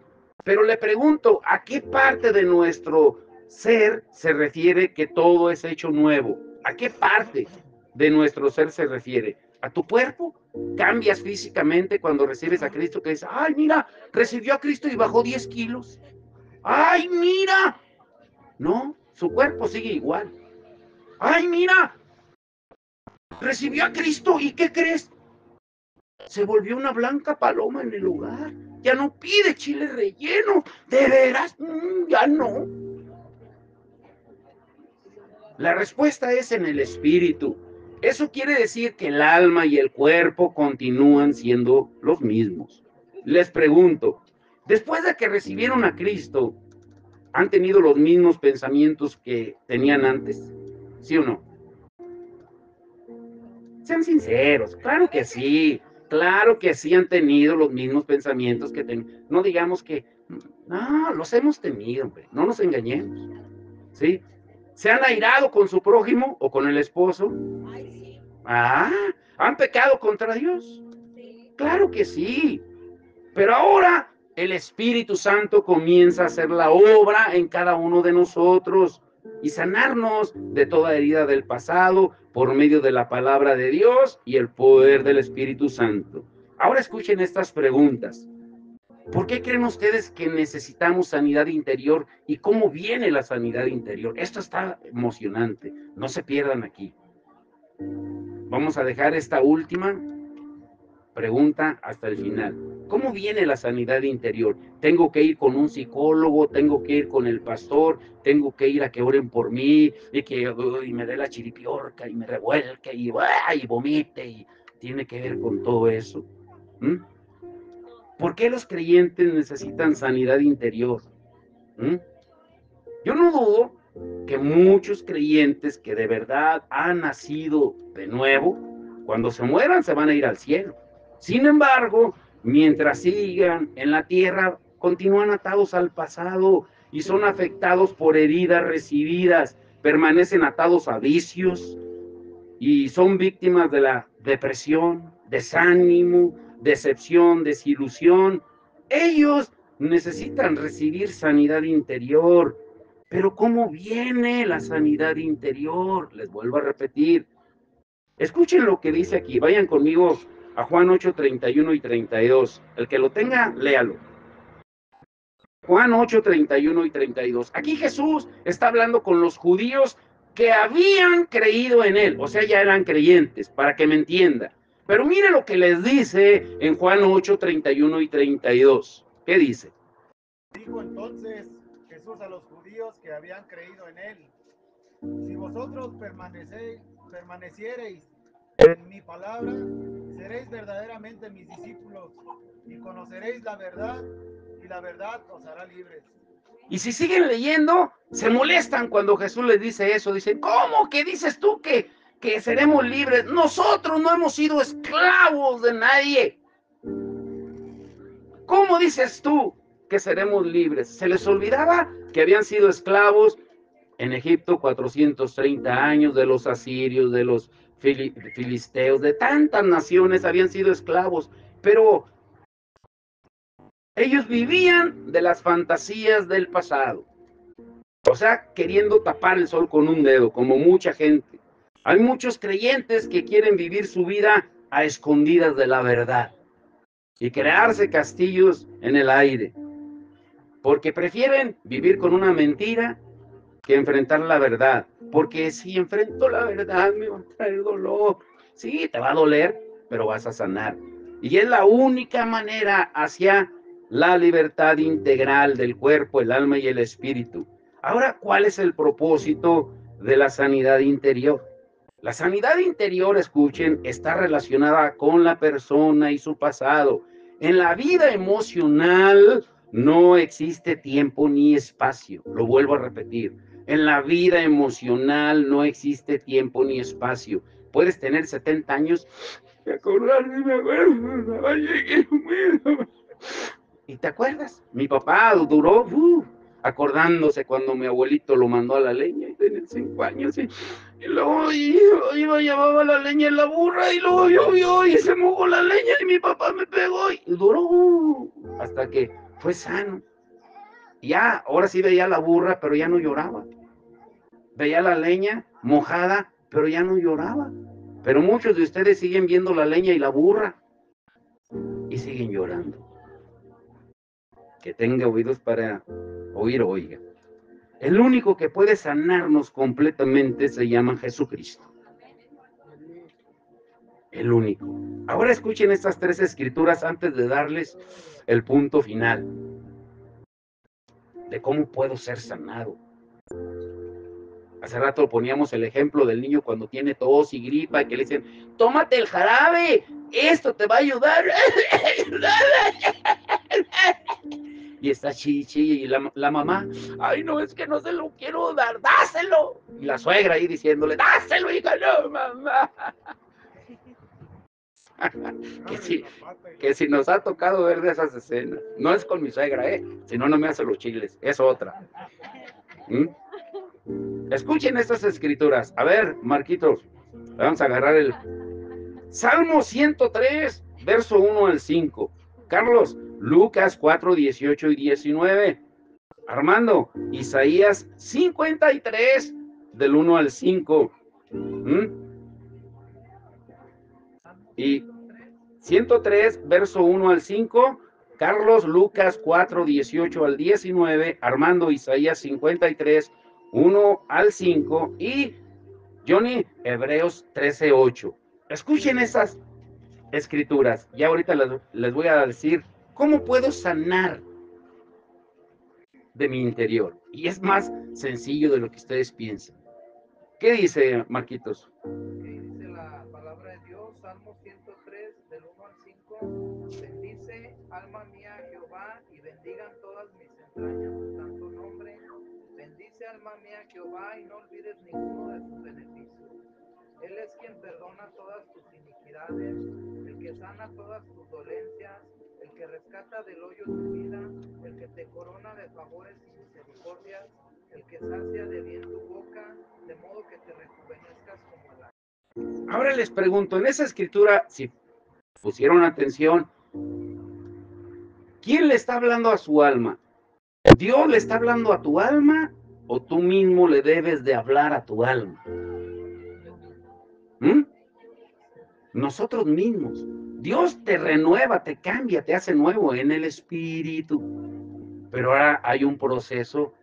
Pero le pregunto, ¿a qué parte de nuestro ser se refiere que todo es hecho nuevo? ¿A qué parte de nuestro ser se refiere? ¿A tu cuerpo? ¿Cambias físicamente cuando recibes a Cristo? Que dices, ay, mira, recibió a Cristo y bajó 10 kilos. ¡Ay, mira! No, su cuerpo sigue igual. ¡Ay, mira! Recibió a Cristo y ¿qué crees? Se volvió una blanca paloma en el lugar. Ya no pide chile relleno. ¿De veras? Ya no. La respuesta es en el espíritu. Eso quiere decir que el alma y el cuerpo continúan siendo los mismos. Les pregunto, después de que recibieron a Cristo, ¿han tenido los mismos pensamientos que tenían antes? ¿Sí o no? Sean sinceros, claro que sí han tenido los mismos pensamientos que tenían. No digamos que, no, los hemos tenido, hombre, no nos engañemos, ¿sí? ¿Se han airado con su prójimo o con el esposo? Ah, ¿han pecado contra Dios? Claro que sí, pero ahora el Espíritu Santo comienza a hacer la obra en cada uno de nosotros y sanarnos de toda herida del pasado por medio de la palabra de Dios y el poder del Espíritu Santo. Ahora escuchen estas preguntas. ¿Por qué creen ustedes que necesitamos sanidad interior y cómo viene la sanidad interior? Esto está emocionante, no se pierdan aquí. Vamos a dejar esta última pregunta hasta el final. ¿Cómo viene la sanidad interior? ¿Tengo que ir con un psicólogo? ¿Tengo que ir con el pastor? ¿Tengo que ir a que oren por mí? Y que me dé la chiripiorca y me revuelque y vomite? Y tiene que ver con todo eso. ¿Por qué los creyentes necesitan sanidad interior? Yo no dudo que muchos creyentes que de verdad han nacido de nuevo, cuando se mueran se van a ir al cielo. Sin embargo, mientras sigan en la tierra, continúan atados al pasado y son afectados por heridas recibidas, permanecen atados a vicios, y son víctimas de la depresión, desánimo, decepción, desilusión. Ellos necesitan recibir sanidad interior. Pero ¿cómo viene la sanidad interior? Les vuelvo a repetir. Escuchen lo que dice aquí. Vayan conmigo a Juan 8, 31 y 32. El que lo tenga, léalo. Juan 8, 31 y 32. Aquí Jesús está hablando con los judíos que habían creído en él, o sea, ya eran creyentes, para que me entienda. Pero mire lo que les dice en Juan 8, 31 y 32. ¿Qué dice? Dijo entonces Jesús a los judíos que habían creído en él: si vosotros permaneciereis en mi palabra, seréis verdaderamente mis discípulos y conoceréis la verdad, y la verdad os hará libres. Y si siguen leyendo, se molestan cuando Jesús les dice eso. Dicen, ¿cómo que dices tú que seremos libres? Nosotros no hemos sido esclavos de nadie. ¿Cómo dices tú que seremos libres? Se les olvidaba que habían sido esclavos en Egipto 430 años, de los asirios, de los filisteos, de tantas naciones habían sido esclavos, pero ellos vivían de las fantasías del pasado. O sea, queriendo tapar el sol con un dedo, como mucha gente. Hay muchos creyentes que quieren vivir su vida a escondidas de la verdad y crearse castillos en el aire, porque prefieren vivir con una mentira que enfrentar la verdad, porque si enfrento la verdad me va a traer dolor. Sí, te va a doler, pero vas a sanar. Y es la única manera hacia la libertad integral del cuerpo, el alma y el espíritu. Ahora, ¿cuál es el propósito de la sanidad interior? La sanidad interior, escuchen, está relacionada con la persona y su pasado. En la vida emocional no existe tiempo ni espacio. Lo vuelvo a repetir. En la vida emocional no existe tiempo ni espacio. Puedes tener 70 años y acordarme, me acuerdo, ¿y te acuerdas? Mi papá duró acordándose cuando mi abuelito lo mandó a la leña y tenía 5 años y luego iba, llevaba la leña en la burra y luego llovió y se mojó la leña y mi papá me pegó y duró hasta que fue sano. Ya, ahora sí veía la burra, pero ya no lloraba. Veía la leña mojada, pero ya no lloraba. Pero muchos de ustedes siguen viendo la leña y la burra y siguen llorando. Que tenga oídos para oír, oiga. El único que puede sanarnos completamente se llama Jesucristo. El único. Ahora escuchen estas 3 escrituras antes de darles el punto final de cómo puedo ser sanado. Hace rato poníamos el ejemplo del niño cuando tiene tos y gripa, que le dicen, tómate el jarabe, esto te va a ayudar. Y está chichi y la mamá, ay no, es que no se lo quiero dar, dáselo. Y la suegra ahí diciéndole, dáselo, hija, no, mamá. que si nos ha tocado ver de esas escenas, no es con mi suegra, si no, no me hace los chiles, es otra. Escuchen estas escrituras. A ver, Marquitos, vamos a agarrar el Salmo 103, verso 1 al 5. Carlos, Lucas 4, 18 y 19. Armando, Isaías 53, del 1 al 5. Y 103, verso 1 al 5. Carlos, Lucas 4, 18 al 19. Armando, Isaías 53, 1 al 5. Y Johnny, Hebreos 13, 8. Escuchen esas escrituras. Ya ahorita les voy a decir cómo puedo sanar de mi interior. Y es más sencillo de lo que ustedes piensan. ¿Qué dice, Marquitos? Dice la palabra de Dios, Salmo 103, del 1 al 5. Bendice, alma mía, Jehová, y bendigan todas mis entrañas su santo nombre. Bendice, alma mía, Jehová, y no olvides ninguno de sus beneficios. Él es quien perdona todas tus iniquidades, el que sana todas tus dolencias, el que rescata del hoyo tu vida, el que te corona de favores y misericordias, el que sacia de bien tu boca, de modo que te rejuvenezcas como el aire. Ahora les pregunto, en esa escritura, si pusieron atención, ¿quién le está hablando a su alma? ¿Dios le está hablando a tu alma o tú mismo le debes de hablar a tu alma? ¿Mm? Nosotros mismos. Dios te renueva, te cambia, te hace nuevo en el espíritu. Pero ahora hay un proceso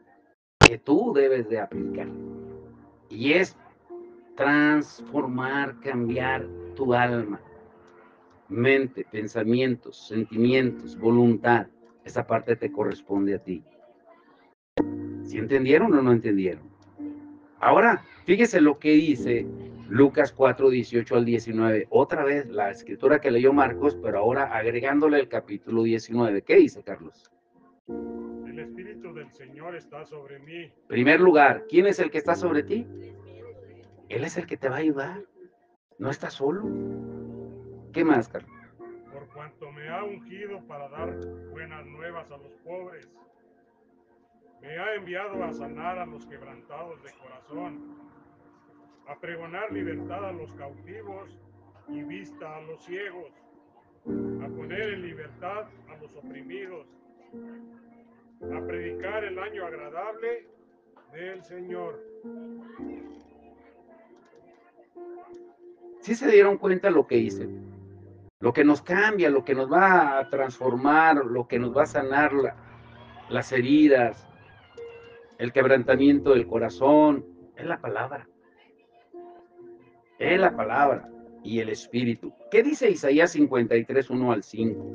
que tú debes de aplicar. Y es transformar, cambiar tu alma, mente, pensamientos, sentimientos, voluntad. Esa parte te corresponde a ti. ¿Sí entendieron o no entendieron? Ahora, fíjese lo que dice Lucas 4, 18 al 19. Otra vez la escritura que leyó Marcos, pero ahora agregándole el capítulo 19. ¿Qué dice, Carlos? El Espíritu del Señor está sobre mí. Primer lugar, ¿quién es el que está sobre ti? Él es el que te va a ayudar. No estás solo. ¿Qué más, Carlos? Por cuanto me ha ungido para dar buenas nuevas a los pobres. Me ha enviado a sanar a los quebrantados de corazón, a pregonar libertad a los cautivos y vista a los ciegos, a poner en libertad a los oprimidos, a predicar el año agradable del Señor. ¿Sí se dieron cuenta lo que hice? Lo que nos cambia, lo que nos va a transformar, lo que nos va a sanar las heridas, el quebrantamiento del corazón, es la palabra. Es la palabra y el espíritu. ¿Qué dice Isaías 53, 1 al 5?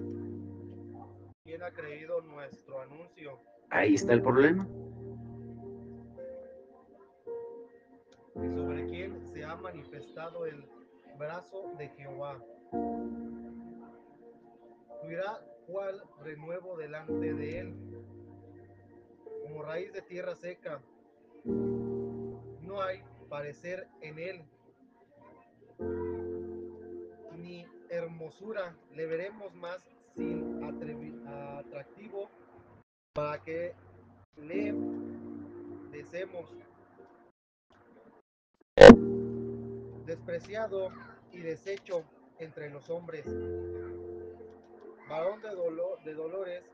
¿Quién ha creído nuestro anuncio? Ahí está el problema. ¿Y sobre quién se ha manifestado el brazo de Jehová? Huirá cual renuevo delante de él, como raíz de tierra seca. No hay parecer en él, ni hermosura. Le veremos más sin atractivo para que le deseemos. Despreciado y deshecho entre los hombres, varón de dolores,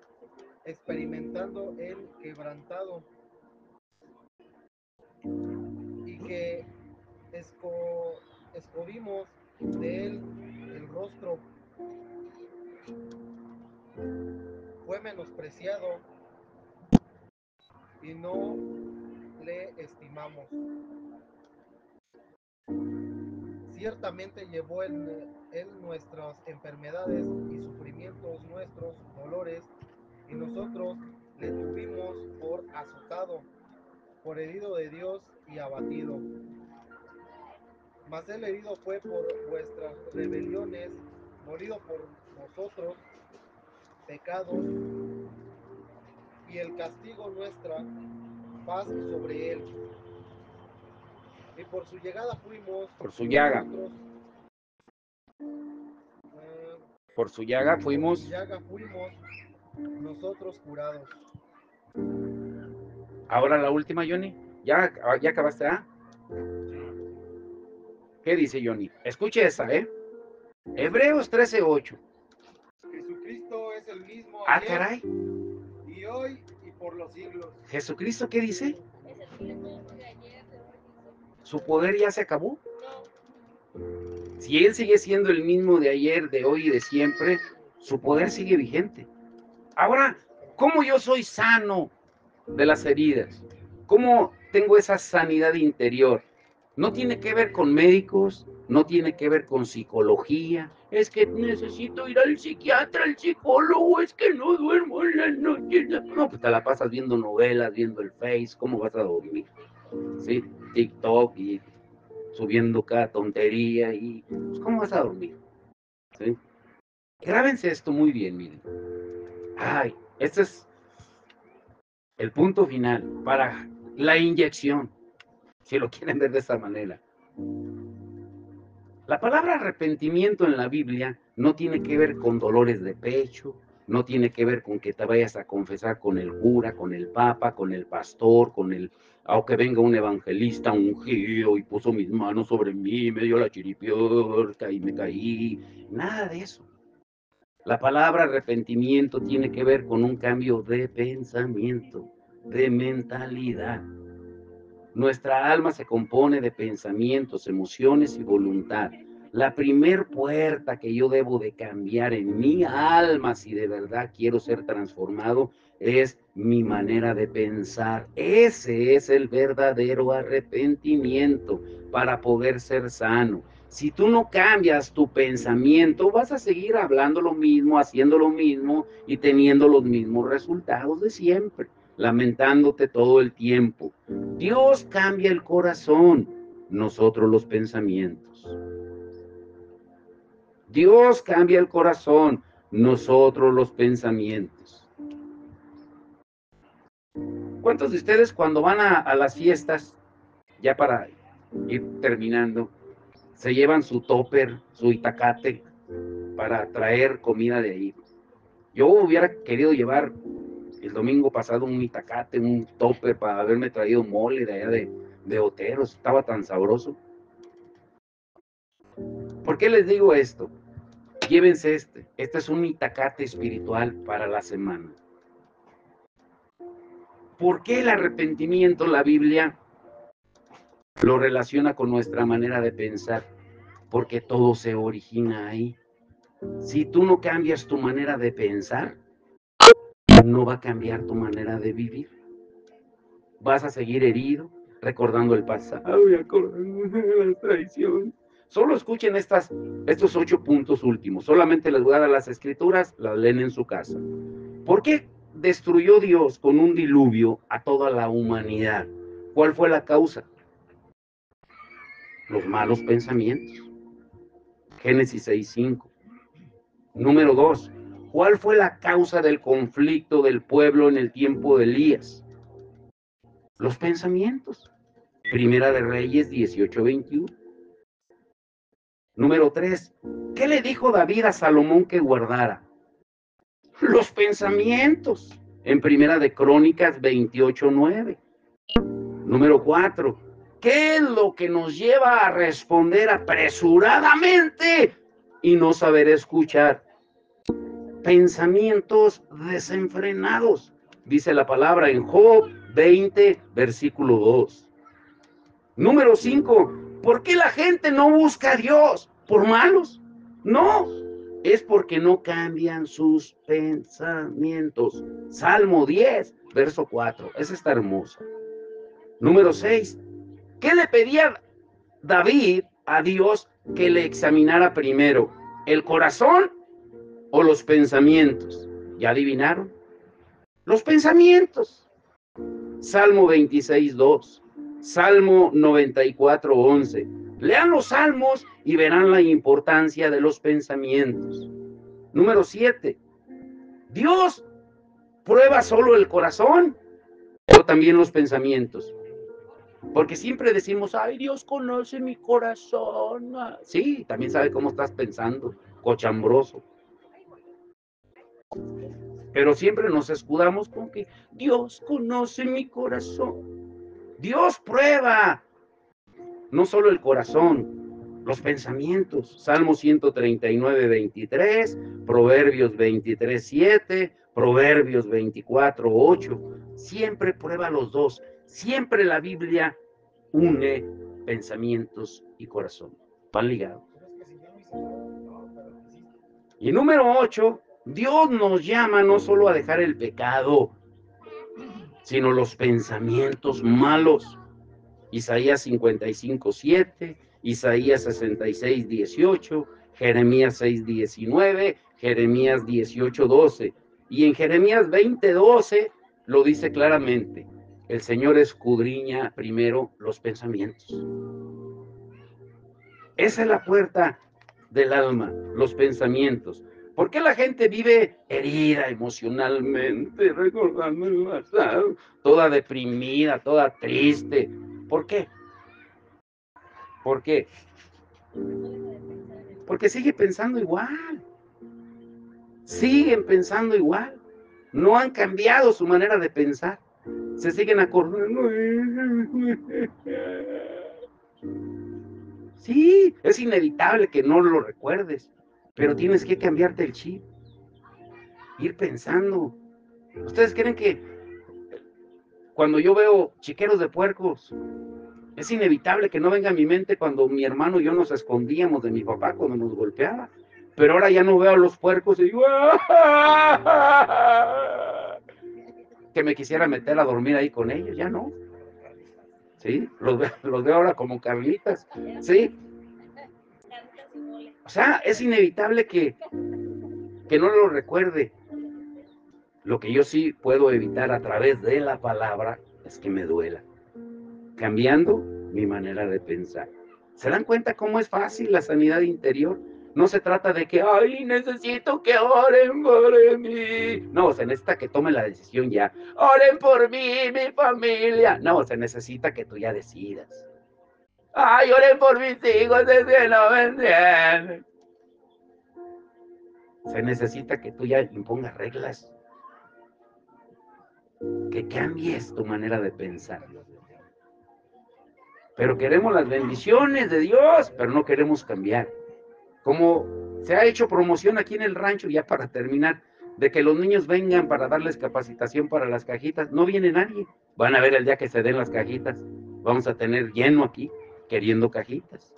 experimentando el quebrantado, y que escondimos de él el rostro. Fue menospreciado y no le estimamos. Ciertamente llevó él nuestras enfermedades y sufrimientos, nuestros dolores, y nosotros le tuvimos por azotado, por herido de Dios y abatido. Mas él herido fue por vuestras rebeliones, molido por nosotros pecados, y el castigo nuestra paz sobre él. Y por su llegada fuimos Por su llaga. nosotros, Por su llaga por su fuimos. llaga fuimos nosotros curados. Ahora la última, Johnny. ¿Ya acabaste, ah? ¿Qué dice Johnny? Escuche esa, ¿eh? Hebreos 13, 8. Jesucristo es el mismo Ah, ayer caray. y hoy y por los siglos. ¿Jesucristo qué dice? ¿Su poder ya se acabó? Si Él sigue siendo el mismo de ayer, de hoy y de siempre, su poder sigue vigente. Ahora, ¿cómo yo soy sano de las heridas? ¿Cómo tengo esa sanidad interior? No tiene que ver con médicos, no tiene que ver con psicología. Es que necesito ir al psiquiatra, al psicólogo, es que no duermo en las noches. No, pues te la pasas viendo novelas, viendo el Face, ¿cómo vas a dormir? ¿Sí? TikTok y subiendo cada tontería y pues, ¿cómo vas a dormir? ¿Sí? Grábense esto muy bien, miren. Ay, este es el punto final para la inyección, si lo quieren ver de esta manera. La palabra arrepentimiento en la Biblia no tiene que ver con dolores de pecho, no tiene que ver con que te vayas a confesar con el cura, con el papa, con el pastor, aunque venga un evangelista ungido y puso mis manos sobre mí, me dio la chiripiorca y me caí. Nada de eso. La palabra arrepentimiento tiene que ver con un cambio de pensamiento, de mentalidad. Nuestra alma se compone de pensamientos, emociones y voluntad. La primer puerta que yo debo de cambiar en mi alma, si de verdad quiero ser transformado, es mi manera de pensar. Ese es el verdadero arrepentimiento para poder ser sano. Si tú no cambias tu pensamiento, vas a seguir hablando lo mismo, haciendo lo mismo y teniendo los mismos resultados de siempre, lamentándote todo el tiempo. Dios cambia el corazón, nosotros los pensamientos. Dios cambia el corazón, nosotros los pensamientos. ¿Cuántos de ustedes cuando van a las fiestas, ya para ir terminando, se llevan su topper, su itacate, para traer comida de ahí? Yo hubiera querido llevar el domingo pasado un itacate, un topper, para haberme traído mole de allá de Oteros, estaba tan sabroso. ¿Por qué les digo esto? Llévense este es un itacate espiritual para la semana. ¿Por qué el arrepentimiento la Biblia lo relaciona con nuestra manera de pensar? Porque todo se origina ahí. Si tú no cambias tu manera de pensar, no va a cambiar tu manera de vivir. Vas a seguir herido, recordando el pasado y acordándose de la traición. Solo escuchen estos 8 puntos últimos. Solamente les voy a dar las escrituras, las leen en su casa. ¿Por qué destruyó Dios con un diluvio a toda la humanidad? ¿Cuál fue la causa? Los malos pensamientos. Génesis 6:5. Número 2. ¿Cuál fue la causa del conflicto del pueblo en el tiempo de Elías? Los pensamientos. Primera de Reyes 18:21. Número 3. ¿Qué le dijo David a Salomón que guardara? Los pensamientos. En Primera de Crónicas 28:9. Número 4. ¿Qué es lo que nos lleva a responder apresuradamente y no saber escuchar? Pensamientos desenfrenados. Dice la palabra en Job 20, versículo 2. Número 5. ¿Por qué la gente no busca a Dios? ¿Por malos? No, es porque no cambian sus pensamientos. Salmo 10, verso 4. Esa está hermosa. Número 6. ¿Qué le pedía David a Dios que le examinara primero? ¿El corazón o los pensamientos? ¿Ya adivinaron? Los pensamientos. Salmo 26:2. Salmo 94:11. Lean los salmos y verán la importancia de los pensamientos. Número 7. Dios prueba solo el corazón o también los pensamientos. Porque siempre decimos, ay, Dios conoce mi corazón. Sí, también sabe cómo estás pensando, cochambroso. Pero siempre nos escudamos con que Dios conoce mi corazón. Dios prueba no solo el corazón, los pensamientos. Salmo 139:23, Proverbios 23:7, Proverbios 24:8. Siempre prueba los dos. Siempre la Biblia une pensamientos y corazón. Van ligados. Y número 8, Dios nos llama no solo a dejar el pecado, sino los pensamientos malos. Isaías 55:7, Isaías 66:18, Jeremías 6:19, Jeremías 18:12. Y en Jeremías 20:12 lo dice claramente. El Señor escudriña primero los pensamientos. Esa es la puerta del alma, los pensamientos. ¿Por qué la gente vive herida emocionalmente, recordando el pasado, toda deprimida, toda triste? ¿Por qué? ¿Por qué? Porque sigue pensando igual. siguen pensando igual, no han cambiado su manera de pensar, se siguen acordando. Sí, es inevitable que no lo recuerdes, pero tienes que cambiarte el chip, ir pensando. ¿Ustedes creen que cuando yo veo chiqueros de puercos, es inevitable que no venga a mi mente cuando mi hermano y yo nos escondíamos de mi papá cuando nos golpeaba? Pero ahora ya no veo a los puercos y digo, que me quisiera meter a dormir ahí con ellos, ya no. ¿Sí? Los veo ahora como Carlitas, ¿sí? O sea, es inevitable que no lo recuerde. Lo que yo sí puedo evitar a través de la palabra es que me duela, cambiando mi manera de pensar. ¿Se dan cuenta cómo es fácil la sanidad interior? No se trata de que, ay, necesito que oren por mí. No, se necesita que tome la decisión ya. Oren por mí, mi familia. No, se necesita que tú ya decidas. Ay, oren por mis hijos, es que no me entienden. Se necesita que tú ya impongas reglas, que cambies tu manera de pensar. Pero queremos las bendiciones de Dios, pero no queremos cambiar. Como se ha hecho promoción aquí en el rancho, ya para terminar, de que los niños vengan para darles capacitación para las cajitas, no viene nadie. Van a ver el día que se den las cajitas. Vamos a tener lleno aquí, queriendo cajitas.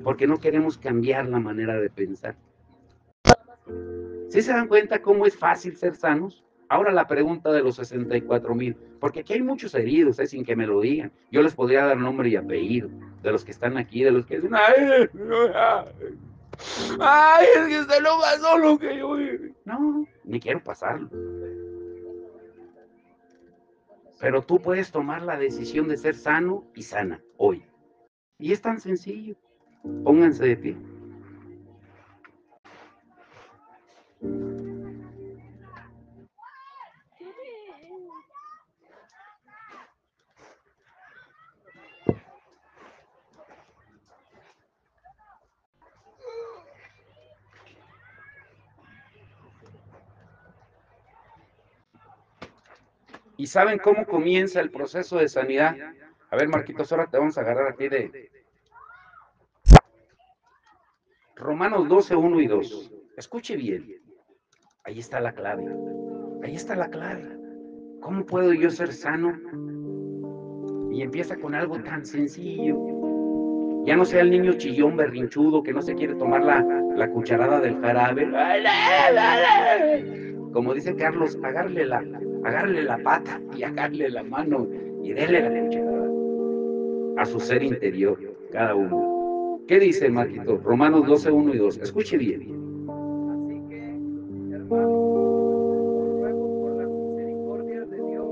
Porque no queremos cambiar la manera de pensar. ¿Sí se dan cuenta cómo es fácil ser sanos? Ahora la pregunta de los 64,000, porque aquí hay muchos heridos, sin que me lo digan. Yo les podría dar nombre y apellido de los que están aquí, de los que dicen, ay, es que usted no pasó lo que yo viví. No, ni quiero pasarlo. Pero tú puedes tomar la decisión de ser sano y sana hoy. Y es tan sencillo. Pónganse de pie. ¿Y saben cómo comienza el proceso de sanidad? A ver, Marquitos, ahora te vamos a agarrar aquí de Romanos 12, 1 y 2. Escuche bien. Ahí está la clave. Ahí está la clave. ¿Cómo puedo yo ser sano? Y empieza con algo tan sencillo. Ya no sea el niño chillón berrinchudo que no se quiere tomar la cucharada del jarabe. Como dice Carlos, agarre la pata y agarre la mano y dele la cucharada a su ser interior, cada uno. ¿Qué dice, Marquito? Romanos 12, 1 y 2. Escuche bien. Así que, hermanos, os ruego por las misericordias de Dios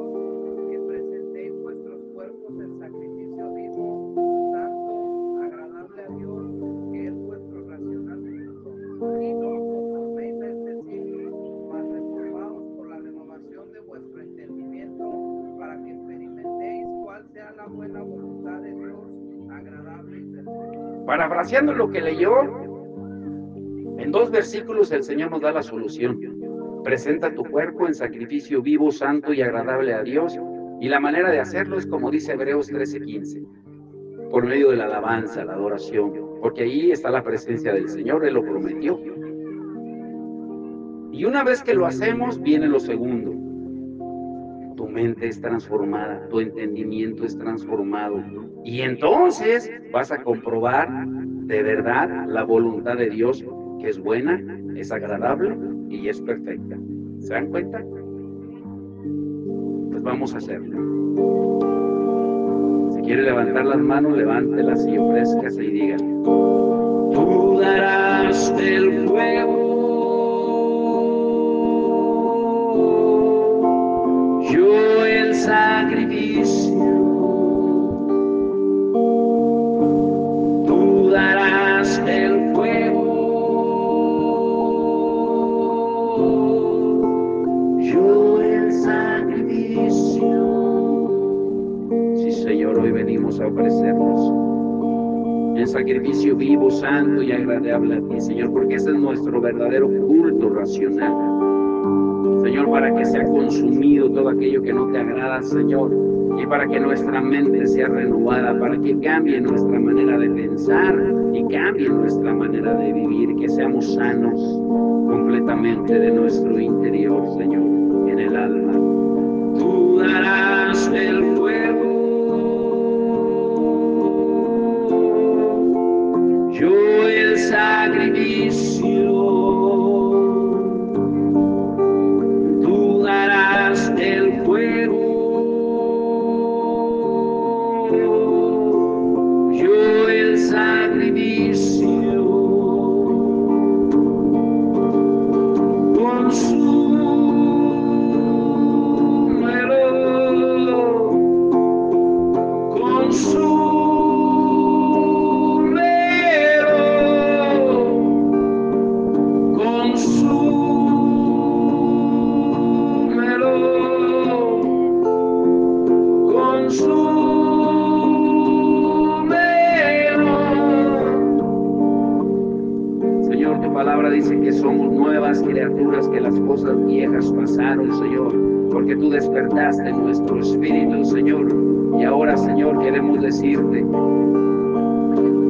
que presentéis vuestros cuerpos en sacrificio vivo, santo, agradable a Dios, que es vuestro racional culto. Y no conforméis a este siglo, mas reformaos por la renovación de vuestro entendimiento, para que experimentéis cuál sea la buena voluntad de Dios, agradable y perfecta. Parafraseando lo que leyó, en 2 versículos el Señor nos da la solución. Presenta tu cuerpo en sacrificio vivo, santo y agradable a Dios. Y la manera de hacerlo es como dice Hebreos 13:15, por medio de la alabanza, la adoración, porque ahí está la presencia del Señor, Él lo prometió. Y una vez que lo hacemos, viene lo segundo. Tu mente es transformada, tu entendimiento es transformado. Y entonces vas a comprobar de verdad la voluntad de Dios, que es buena, es agradable y es perfecta. ¿Se dan cuenta? Pues vamos a hacerlo. Si quiere levantar las manos, levántelas y ofrézcase y dígale: tú darás el fuego, yo el sacrificio. Tú darás el fuego, yo el sacrificio. Sí, Señor, hoy venimos a ofrecernos en sacrificio vivo, santo y agradable a ti, Señor, porque ese es nuestro verdadero culto racional. Señor, para que sea consumido todo aquello que no te agrada, Señor, y para que nuestra mente sea renovada, para que cambie nuestra manera de pensar y cambie nuestra manera de vivir, que seamos sanos completamente de nuestro interior, Señor, en el alma. Tú darás el fuego, yo el sacrificio. Tú darás el fuego, yo el sacrificio. Señor, tu palabra dice que somos nuevas criaturas, que las cosas viejas pasaron, Señor, porque tú despertaste nuestro espíritu, Señor. Y ahora, Señor, queremos decirte,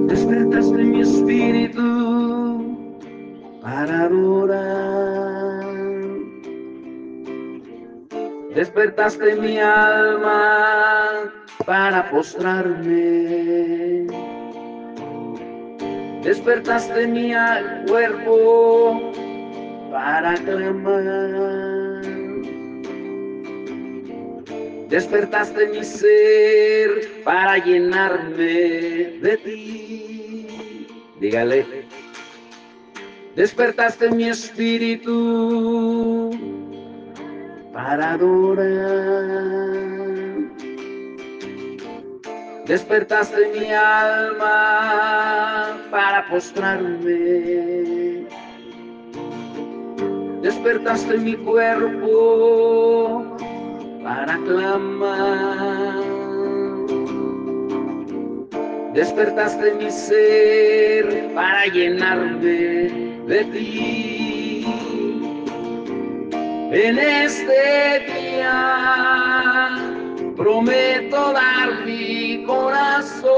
despertaste mi espíritu para adorar. Despertaste mi alma para postrarme. Despertaste mi cuerpo para clamar. Despertaste mi ser para llenarme de ti. Dígale. Despertaste mi espíritu para adorar. Despertaste mi alma para postrarme. Despertaste mi cuerpo para clamar. Despertaste mi ser para llenarme de ti. En este día prometo dar mi corazón.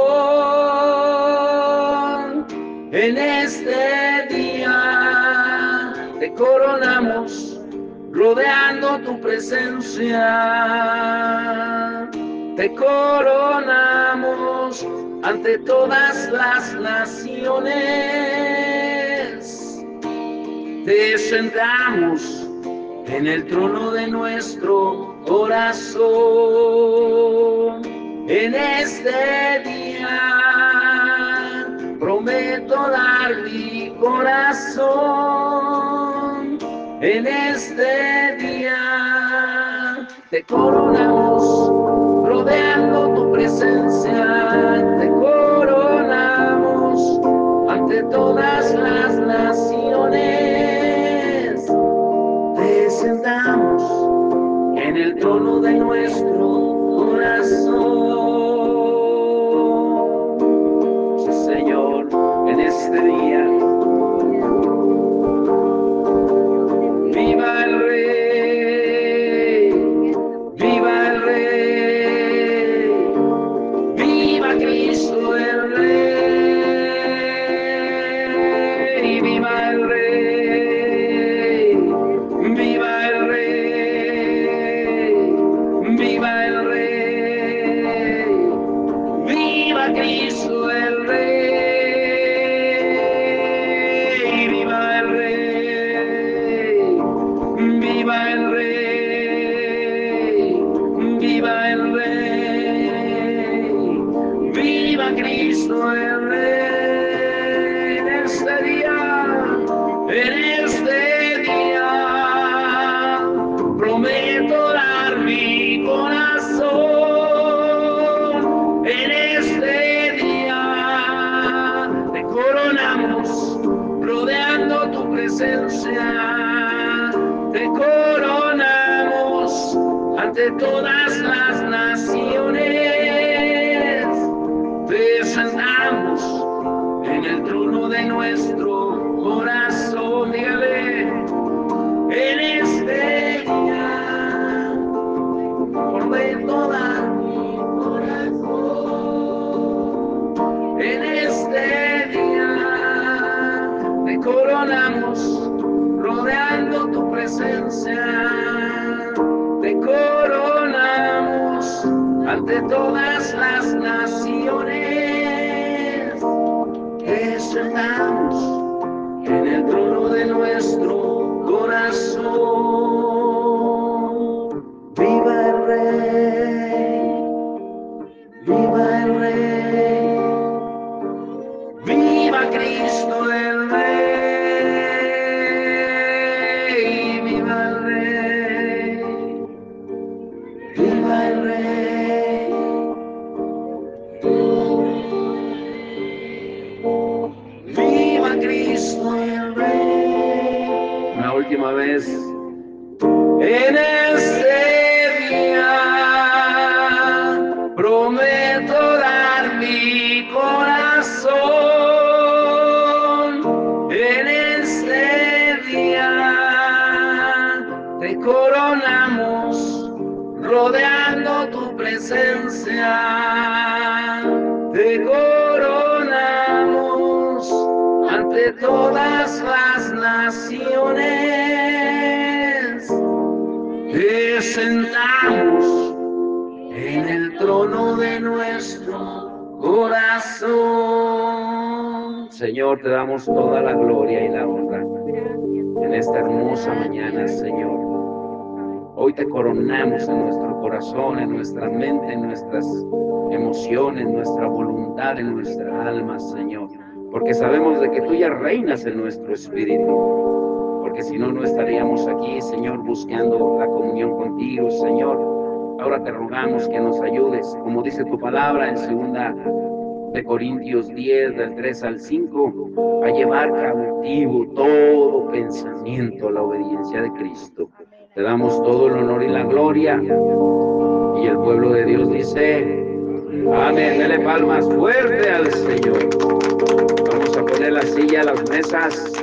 En este día te coronamos, rodeando tu presencia. Te coronamos ante todas las naciones. Te sentamos en el trono de nuestro corazón. En este día prometo dar mi corazón. En este día te coronamos, rodeando tu presencia. Te coronamos ante todas las naciones. Te sentamos en el trono de nuestro corazón. Sí, Señor, en este día. Viva el Rey, viva el Rey, viva Cristo el Rey, viva el Rey, viva el Rey, viva el Rey, viva Cristo el Rey, viva el Rey. Viva el Rey, viva el Rey, viva Cristo el Rey. En este día, prometo dar mi corazón. En este día te coronamos, rodeando tu presencia. Te coronamos ante todas las naciones. Te sentamos trono de nuestro corazón, dígale, en este día, por de toda mi corazón, en este día, te coronamos, rodeando tu presencia, te coronamos ante todas las naciones, te sentamos en el trono de nuestro corazón. Viva el Rey, viva el Rey, viva Cristo el Rey, viva el Rey, viva el Rey, viva Cristo el Rey. Una última vez. En este día prometo dar mi corazón. En este día te coronamos, rodeando tu presencia. Te coronamos ante todas las naciones. Te sentamos en el trono de nuestro corazón. Señor, te damos toda la gloria y la honra en esta hermosa mañana, Señor. Hoy te coronamos en nuestro corazón, en nuestra mente, en nuestras emociones, en nuestra voluntad, en nuestra alma, Señor. Porque sabemos de que tú ya reinas en nuestro espíritu. Porque si no, no estaríamos aquí, Señor, buscando la comunión contigo, Señor. Ahora te rogamos que nos ayudes, como dice tu palabra en 2 de Corintios 10, del 3 al 5, a llevar cautivo todo pensamiento a la obediencia de Cristo. Te damos todo el honor y la gloria. Y el pueblo de Dios dice, amén. Dele palmas fuerte al Señor. Vamos a poner la silla, las mesas.